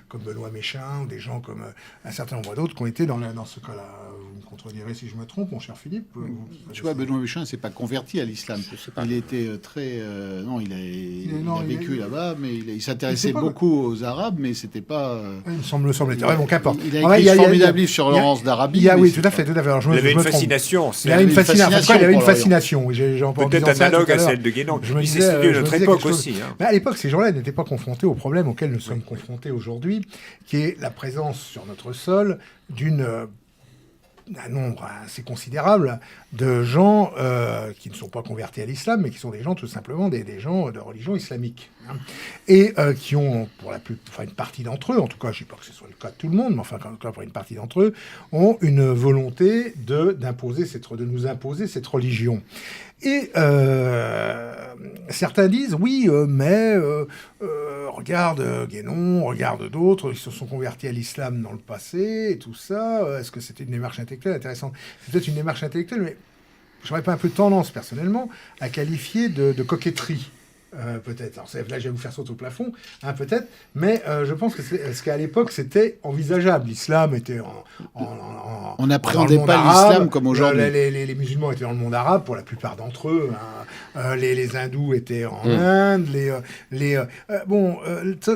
comme Benoît Méchain, ou des gens comme un certain nombre d'autres qui ont été dans ce cas-là. Vous me contredirez si je me trompe, mon cher Philippe. Tu vois, Benoît Méchain ne s'est pas converti à l'islam. Il était très... non, il a vécu là-bas, mais il s'intéressait beaucoup aux Arabes, mais c'était pas... Il me semble-t-il. Bon, qu'importe. Il a écrit un formidable livre sur Laurence d'Arabie. Oui, tout à fait. Alors, il avait une fascination. Il avait une fascination. Il avait une fascination. Peut-être analogue à celle de Guénon. Je me disais, c'est de notre époque aussi. Mais à l'époque, ces gens-là n'étaient pas confrontés au problème auquel nous sommes confrontés aujourd'hui, qui est la présence sur notre sol d'un nombre assez considérable de gens qui ne sont pas convertis à l'islam, mais qui sont des gens, tout simplement, des gens de religion islamique. Hein, et qui ont, une partie d'entre eux, en tout cas, je ne dis pas que ce soit le cas de tout le monde, mais enfin, pour une partie d'entre eux, ont une volonté de nous imposer cette religion. Et certains disent, oui, mais regarde Guénon, regarde d'autres, ils se sont convertis à l'islam dans le passé, et tout ça. Est-ce que c'était une démarche intellectuelle intéressante ? C'est peut-être une démarche intellectuelle, mais j'aurais pas un peu tendance, personnellement, à qualifier de coquetterie. Peut-être. Alors, là, je vais vous faire sauter au plafond, peut-être. Mais je pense que qu'à l'époque, c'était envisageable. L'islam était on n'appréhendait pas l'islam comme aujourd'hui. Les musulmans étaient dans le monde arabe, pour la plupart d'entre eux. Les hindous étaient en Inde.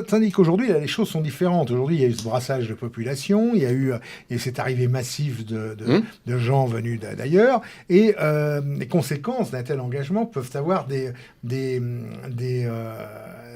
Tandis qu'aujourd'hui, là, les choses sont différentes. Aujourd'hui, il y a eu ce brassage de population. Il y a eu cette arrivée massive de gens venus d'ailleurs. Et les conséquences d'un tel engagement peuvent avoir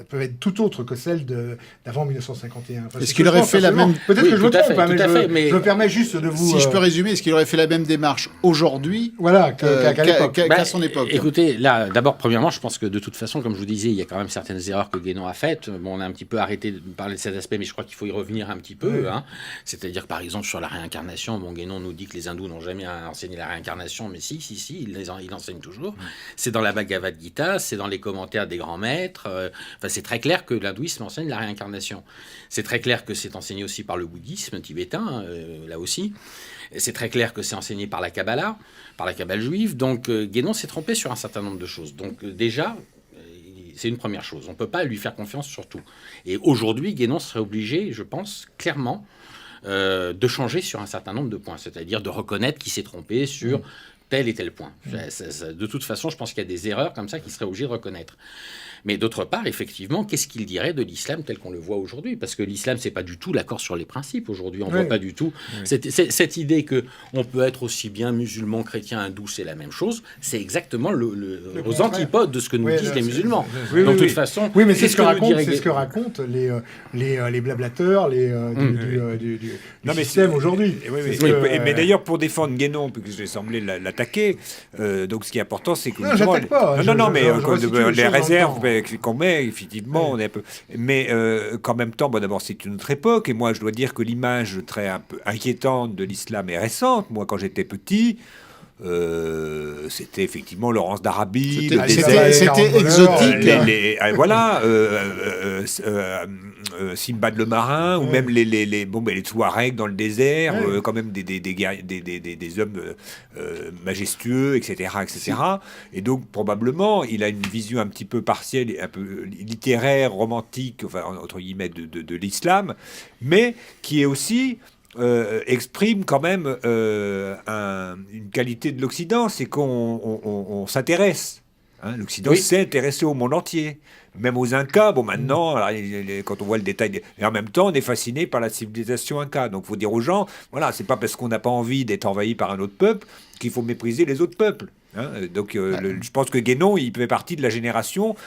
peuvent être tout autres que celles d'avant 1951. Enfin, est-ce qu'il aurait fait la même... Peut-être que je me trompe, mais je me permets juste de vous... Si je peux résumer, est-ce qu'il aurait fait la même démarche aujourd'hui qu'à son époque ? Écoutez, là, d'abord, premièrement, je pense que de toute façon, comme je vous disais, il y a quand même certaines erreurs que Guénon a faites. Bon, on a un petit peu arrêté de parler de cet aspect, mais je crois qu'il faut y revenir un petit peu. Oui. C'est-à-dire que, par exemple, sur la réincarnation, Guénon nous dit que les hindous n'ont jamais enseigné la réincarnation, mais si, ils enseignent toujours. C'est dans la Bhagavad Gita, c'est dans les commentaires des grands maîtres. C'est très clair que l'hindouisme enseigne la réincarnation. C'est très clair que c'est enseigné aussi par le bouddhisme tibétain, là aussi. C'est très clair que c'est enseigné par la Kabbale juive. Donc Guénon s'est trompé sur un certain nombre de choses. Donc déjà, c'est une première chose. On ne peut pas lui faire confiance sur tout. Et aujourd'hui, Guénon serait obligé, je pense, clairement, de changer sur un certain nombre de points. C'est-à-dire de reconnaître qu'il s'est trompé sur tel et tel point. De toute façon, je pense qu'il y a des erreurs comme ça qu'il serait obligé de reconnaître. Mais d'autre part, effectivement, qu'est-ce qu'il dirait de l'islam tel qu'on le voit aujourd'hui ? Parce que l'islam, c'est pas du tout l'accord sur les principes aujourd'hui. On voit pas du tout cette idée que on peut être aussi bien musulman, chrétien, hindou, c'est la même chose. C'est exactement aux antipodes de ce que nous disent les musulmans. De toute façon, mais c'est ce que racontent les blablateurs du système aujourd'hui. Mais d'ailleurs, pour défendre Guénon, puisque j'ai semblé l'attaquer, donc ce qui est important, c'est que les réserves qu'on met, effectivement, on est un peu... Mais qu'en même temps, d'abord, c'est une autre époque, et moi, je dois dire que l'image très un peu inquiétante de l'islam est récente. Moi, quand j'étais petit, c'était effectivement Laurence d'Arabie, c'était exotique. Simbad le marin, ou même les Touaregs dans le désert, quand même des hommes majestueux, etc. Et donc, probablement, il a une vision un petit peu partielle, un peu littéraire, romantique, enfin, entre guillemets, de l'islam, mais qui est aussi exprime quand même une qualité de l'Occident, c'est qu'on s'intéresse. Hein, L'Occident s'est intéressé au monde entier, même aux Incas. Bon, maintenant, alors, quand on voit le détail, et en même temps, on est fasciné par la civilisation Inca. Donc, il faut dire aux gens, voilà, c'est pas parce qu'on n'a pas envie d'être envahi par un autre peuple qu'il faut mépriser les autres peuples. Hein. Donc, je pense que Guénon, il fait partie de la génération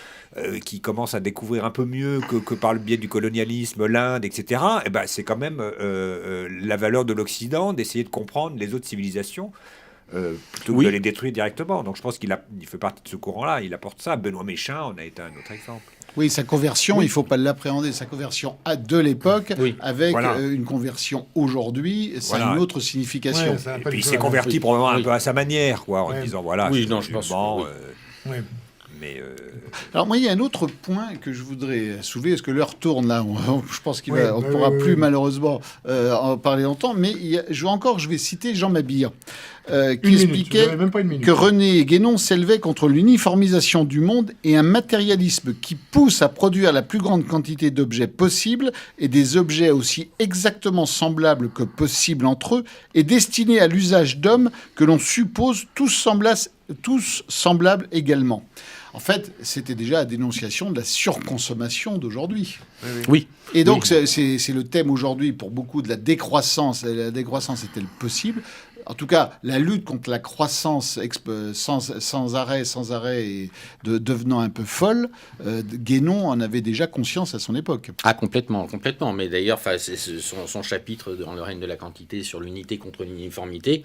qui commence à découvrir un peu mieux que par le biais du colonialisme, l'Inde, etc. Et ben, c'est quand même la valeur de l'Occident d'essayer de comprendre les autres civilisations. Plutôt que de les détruire directement. Donc je pense qu'il fait partie de ce courant-là. Il apporte ça. Benoît Méchain en a été un autre exemple. Oui, sa conversion, il ne faut pas l'appréhender. Sa conversion de l'époque, avec une conversion aujourd'hui, ça a une autre signification. Et puis il s'est converti probablement un peu à sa manière, quoi, en disant voilà. Oui, non, je pense. Alors moi, il y a un autre point que je voudrais soulever, parce que l'heure tourne là, je pense qu'on ne pourra plus malheureusement en parler longtemps, mais je vais citer Jean Mabille, qui expliquait que René Guénon s'élevait contre l'uniformisation du monde et un matérialisme qui pousse à produire la plus grande quantité d'objets possible et des objets aussi exactement semblables que possible entre eux et destinés à l'usage d'hommes que l'on suppose tous semblables également. En fait, c'était déjà la dénonciation de la surconsommation d'aujourd'hui. Oui. Et donc, c'est le thème aujourd'hui pour beaucoup de la décroissance. La décroissance est-elle possible ? En tout cas, la lutte contre la croissance sans arrêt et devenant un peu folle, Guénon en avait déjà conscience à son époque. Ah, complètement. Mais d'ailleurs, son chapitre dans Le règne de la quantité sur l'unité contre l'uniformité,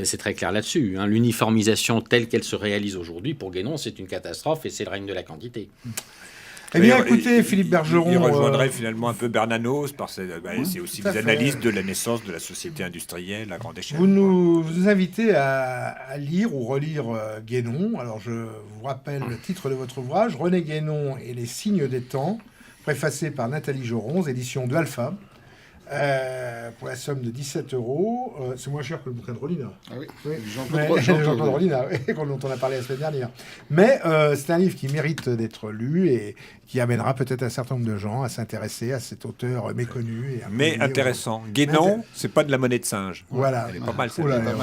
c'est très clair là-dessus. Hein. L'uniformisation telle qu'elle se réalise aujourd'hui, pour Guénon, c'est une catastrophe et c'est le règne de la quantité. Eh bien, écoutez, Philippe Bergeron... Il rejoindrait finalement un peu Bernanos, c'est aussi des analyses de la naissance de la société industrielle à grande échelle. Vous nous invitez à lire ou relire Guénon. Alors, je vous rappelle le titre de votre ouvrage, René Guénon et les signes des temps, préfacé par Nathalie Joron, édition de Alpha. Pour la somme de 17 €. C'est moins cher que le bouquin de Rolina. Ah oui, Jean-Claude Rolina, dont on a parlé la semaine dernière. Mais c'est un livre qui mérite d'être lu et qui amènera peut-être un certain nombre de gens à s'intéresser à cet auteur méconnu. Mais intéressant. Guénon, c'est pas de la monnaie de singe. Voilà. Elle est pas mal, c'est pas mal.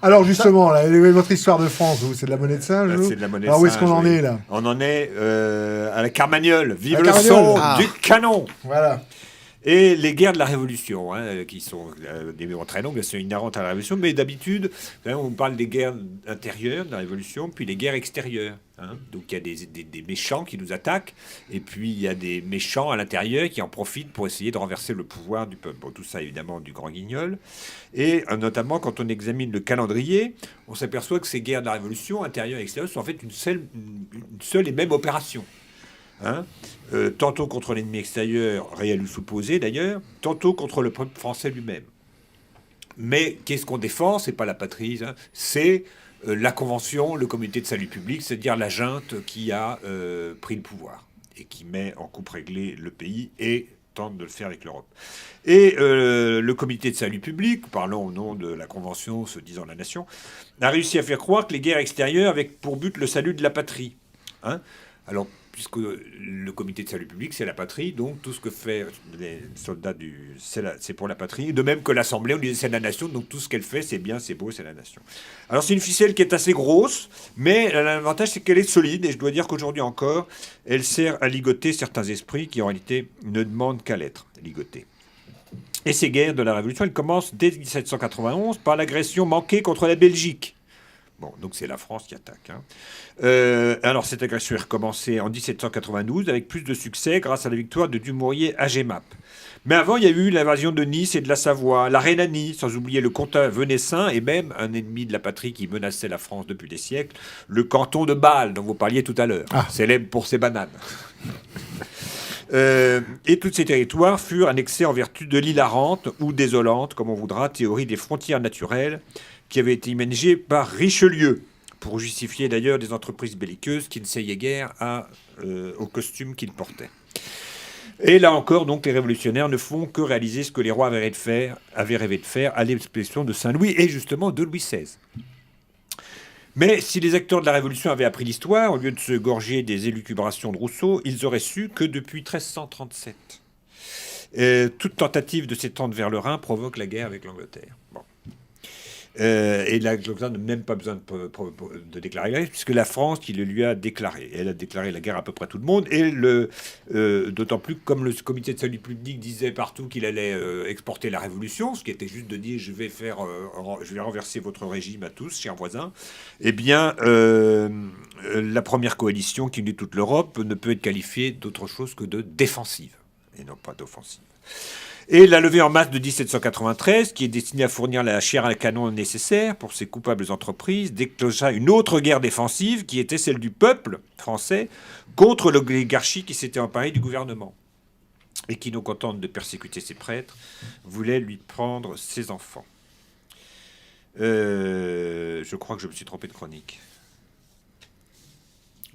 Alors justement, là, votre histoire de France, c'est de la monnaie de singe. C'est de la monnaie de singe. Alors où est-ce qu'on en est là ? On en est à la Carmagnole. Vive le son du canon. Voilà. Et les guerres de la Révolution, qui sont des moments très longues, elles sont inhérentes à la Révolution, mais d'habitude, on parle des guerres intérieures de la Révolution, puis les guerres extérieures. Donc il y a des méchants qui nous attaquent, et puis il y a des méchants à l'intérieur qui en profitent pour essayer de renverser le pouvoir du peuple. Bon, tout ça évidemment du Grand Guignol. Et notamment quand on examine le calendrier, on s'aperçoit que ces guerres de la Révolution, intérieures et extérieures, sont en fait une seule et même opération. Tantôt contre l'ennemi extérieur, réel ou supposé d'ailleurs, tantôt contre le peuple français lui-même. Mais qu'est-ce qu'on défend ? C'est pas la patrie, c'est la Convention, le Comité de salut public, c'est-à-dire la junte qui a pris le pouvoir et qui met en coupe réglée le pays et tente de le faire avec l'Europe. Et le Comité de salut public, parlons au nom de la Convention, se disant la nation, a réussi à faire croire que les guerres extérieures avaient pour but le salut de la patrie. Alors, puisque le Comité de salut public, c'est la patrie, donc tout ce que fait les soldats c'est pour la patrie. De même que l'Assemblée, on disait c'est la nation, donc tout ce qu'elle fait, c'est bien, c'est beau, c'est la nation. Alors c'est une ficelle qui est assez grosse, mais l'avantage c'est qu'elle est solide, et je dois dire qu'aujourd'hui encore, elle sert à ligoter certains esprits qui en réalité ne demandent qu'à l'être ligotés. Et ces guerres de la Révolution, elles commencent dès 1791 par l'agression manquée contre la Belgique. Bon, donc c'est la France qui attaque. Alors cette agression est recommencée en 1792 avec plus de succès grâce à la victoire de Dumouriez à Jemmapes. Mais avant, il y a eu l'invasion de Nice et de la Savoie, la Rhénanie, sans oublier le comtat venessin et même un ennemi de la patrie qui menaçait la France depuis des siècles, le canton de Bâle, dont vous parliez tout à l'heure, célèbre pour ses bananes. Et tous ces territoires furent annexés en vertu de l'hilarante ou désolante, comme on voudra, théorie des frontières naturelles, qui avait été imaginé par Richelieu, pour justifier d'ailleurs des entreprises belliqueuses qui ne seillaient guère au costume qu'ils portaient. Et là encore, donc, les révolutionnaires ne font que réaliser ce que les rois avaient rêvé de faire à l'expression de Saint-Louis et justement de Louis XVI. Mais si les acteurs de la Révolution avaient appris l'histoire, au lieu de se gorger des élucubrations de Rousseau, ils auraient su que depuis 1337 Toute tentative de s'étendre vers le Rhin provoque la guerre avec l'Angleterre. Bon. Et l'Angleterre n'a même pas besoin de déclarer la guerre, puisque la France qui le lui a déclaré. Elle a déclaré la guerre à peu près tout le monde, et d'autant plus que comme le comité de salut public disait partout qu'il allait exporter la révolution, ce qui était juste de dire je vais renverser votre régime à tous, chers voisins, eh bien la première coalition qui unit toute l'Europe ne peut être qualifiée d'autre chose que de défensive, et non pas d'offensive. Et la levée en masse de 1793, qui est destinée à fournir la chair à canon nécessaire pour ces coupables entreprises, déclencha une autre guerre défensive qui était celle du peuple français contre l'oligarchie qui s'était emparée du gouvernement et qui, non contente de persécuter ses prêtres, voulait lui prendre ses enfants. Je crois que je me suis trompé de chronique.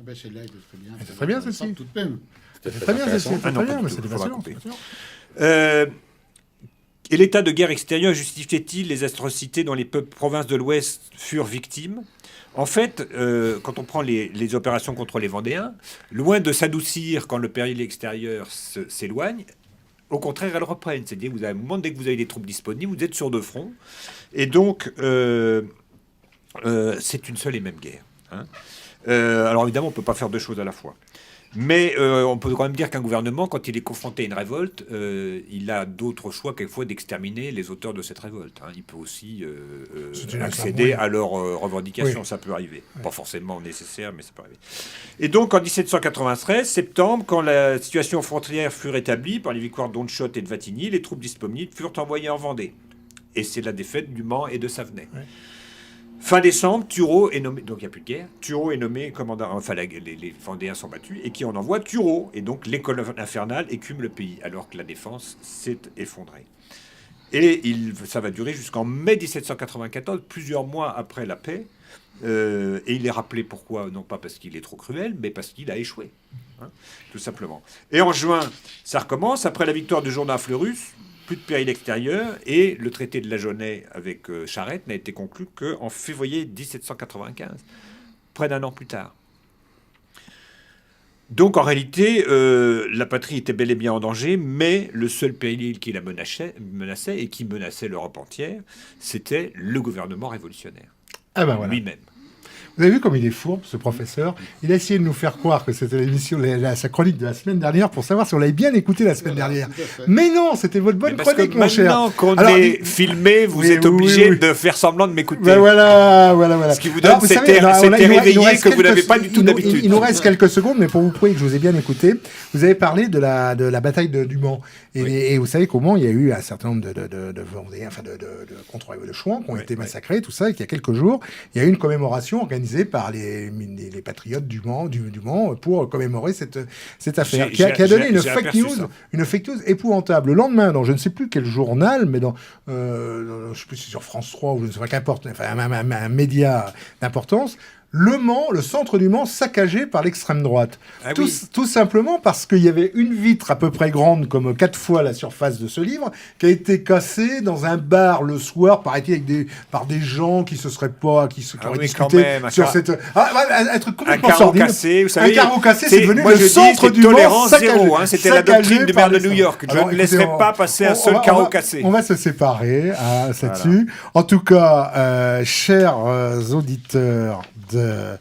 Celle-là était très bien. C'est très bien, celle-ci. Toute même. C'est très bien, celle-ci. C'est très bien, mais c'était passionnant. Et l'état de guerre extérieure justifiait-il les atrocités dont les peuples provinces de l'Ouest furent victimes ? En fait, quand on prend les opérations contre les Vendéens, loin de s'adoucir quand le péril extérieur s'éloigne, au contraire, elles reprennent. C'est-à-dire, vous avez un moment, dès que vous avez des troupes disponibles, vous êtes sur deux fronts. Et donc, c'est une seule et même guerre. Hein. Alors évidemment, on ne peut pas faire deux choses à la fois. Mais on peut quand même dire qu'un gouvernement, quand il est confronté à une révolte, il a d'autres choix quelquefois d'exterminer les auteurs de cette révolte. Hein. Il peut aussi accéder à leurs revendications, ça peut arriver. Pas forcément nécessaire, mais ça peut arriver. Et donc en 1793, septembre, quand la situation frontière fut rétablie par les victoires d'Honchot et de Vatigny, les troupes disponibles furent envoyées en Vendée. Et c'est la défaite du Mans et de Savenay. Ouais. Fin décembre, Turreau est nommé, donc il n'y a plus de guerre, Turreau est nommé commandant, enfin les Vendéens sont battus, et qui en envoie Turreau, et donc l'école infernale écume le pays, alors que la défense s'est effondrée. Et ça va durer jusqu'en mai 1794, plusieurs mois après la paix, et il est rappelé pourquoi, non pas parce qu'il est trop cruel, mais parce qu'il a échoué, hein, tout simplement. Et en juin, ça recommence, après la victoire du Jourdain Fleurus, plus de péril extérieur, et le traité de la Lajonais avec Charette n'a été conclu qu'en février 1795, près d'un an plus tard. Donc en réalité, la patrie était bel et bien en danger, mais le seul péril qui la menaçait et qui menaçait l'Europe entière, c'était le gouvernement révolutionnaire, lui-même. Vous avez vu comme il est fourbe, ce professeur. Il a essayé de nous faire croire que c'était l'émission, sa chronique de la semaine dernière, pour savoir si on l'avait bien écouté la semaine dernière. Mais non, c'était votre bonne chronique, mon cher. Maintenant qu'on est filmé, vous êtes obligé de faire semblant de m'écouter. Ben voilà. Ce qui vous donne c'était réveillé que vous n'avez pas du tout d'habitude. Il nous reste quelques secondes, mais pour vous prouver que je vous ai bien écouté, vous avez parlé de la bataille du Mans. Et vous savez qu'au Mans, il y a eu un certain nombre de Vendéens, enfin de Chouans qui ont été massacrés, tout ça, et qu'il y a quelques jours, il y a eu une commémoration organisée par les patriotes du Mans pour commémorer cette affaire, qui a donné une fake news épouvantable. Le lendemain, dans je ne sais plus quel journal, mais je ne sais plus si c'est sur France 3 ou je ne sais pas, qu'importe, enfin, un média d'importance, le Mans, le centre du Mans, saccagé par l'extrême droite. Tout simplement parce qu'il y avait une vitre à peu près grande, comme 4 fois la surface de ce livre, qui a été cassée dans un bar le soir, paraît-il, par des gens qui se seraient pas, qui auraient discuté sur cette... un truc complètement sordide. Un carreau cassé, c'est devenu le centre du Mans saccagé. Hein, c'était la doctrine du maire de New York. Je ne laisserai pas passer un seul carreau cassé. On va se séparer là-dessus. En tout cas, chers auditeurs, je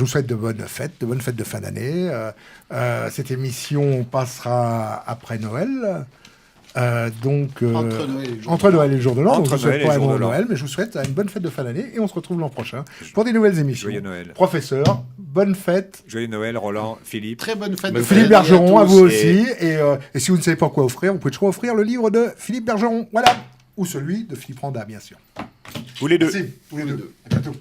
vous souhaite de bonnes fêtes de fin d'année. Cette émission passera après Noël. Entre Noël et le jour de l'an. Donc je ne souhaite pas un bon Noël, mais je vous souhaite une bonne fête de fin d'année et on se retrouve l'an prochain pour des nouvelles émissions. Joyeux Noël. Professeur, bonne fête. Joyeux Noël, Roland, Philippe. Très bonne fête. Philippe Bergeron, à vous aussi. Et si vous ne savez pas quoi offrir, vous pouvez toujours offrir le livre de Philippe Bergeron. Voilà. Ou celui de Philippe Randa, bien sûr. Ou les deux. Merci. Ou les deux. À bientôt.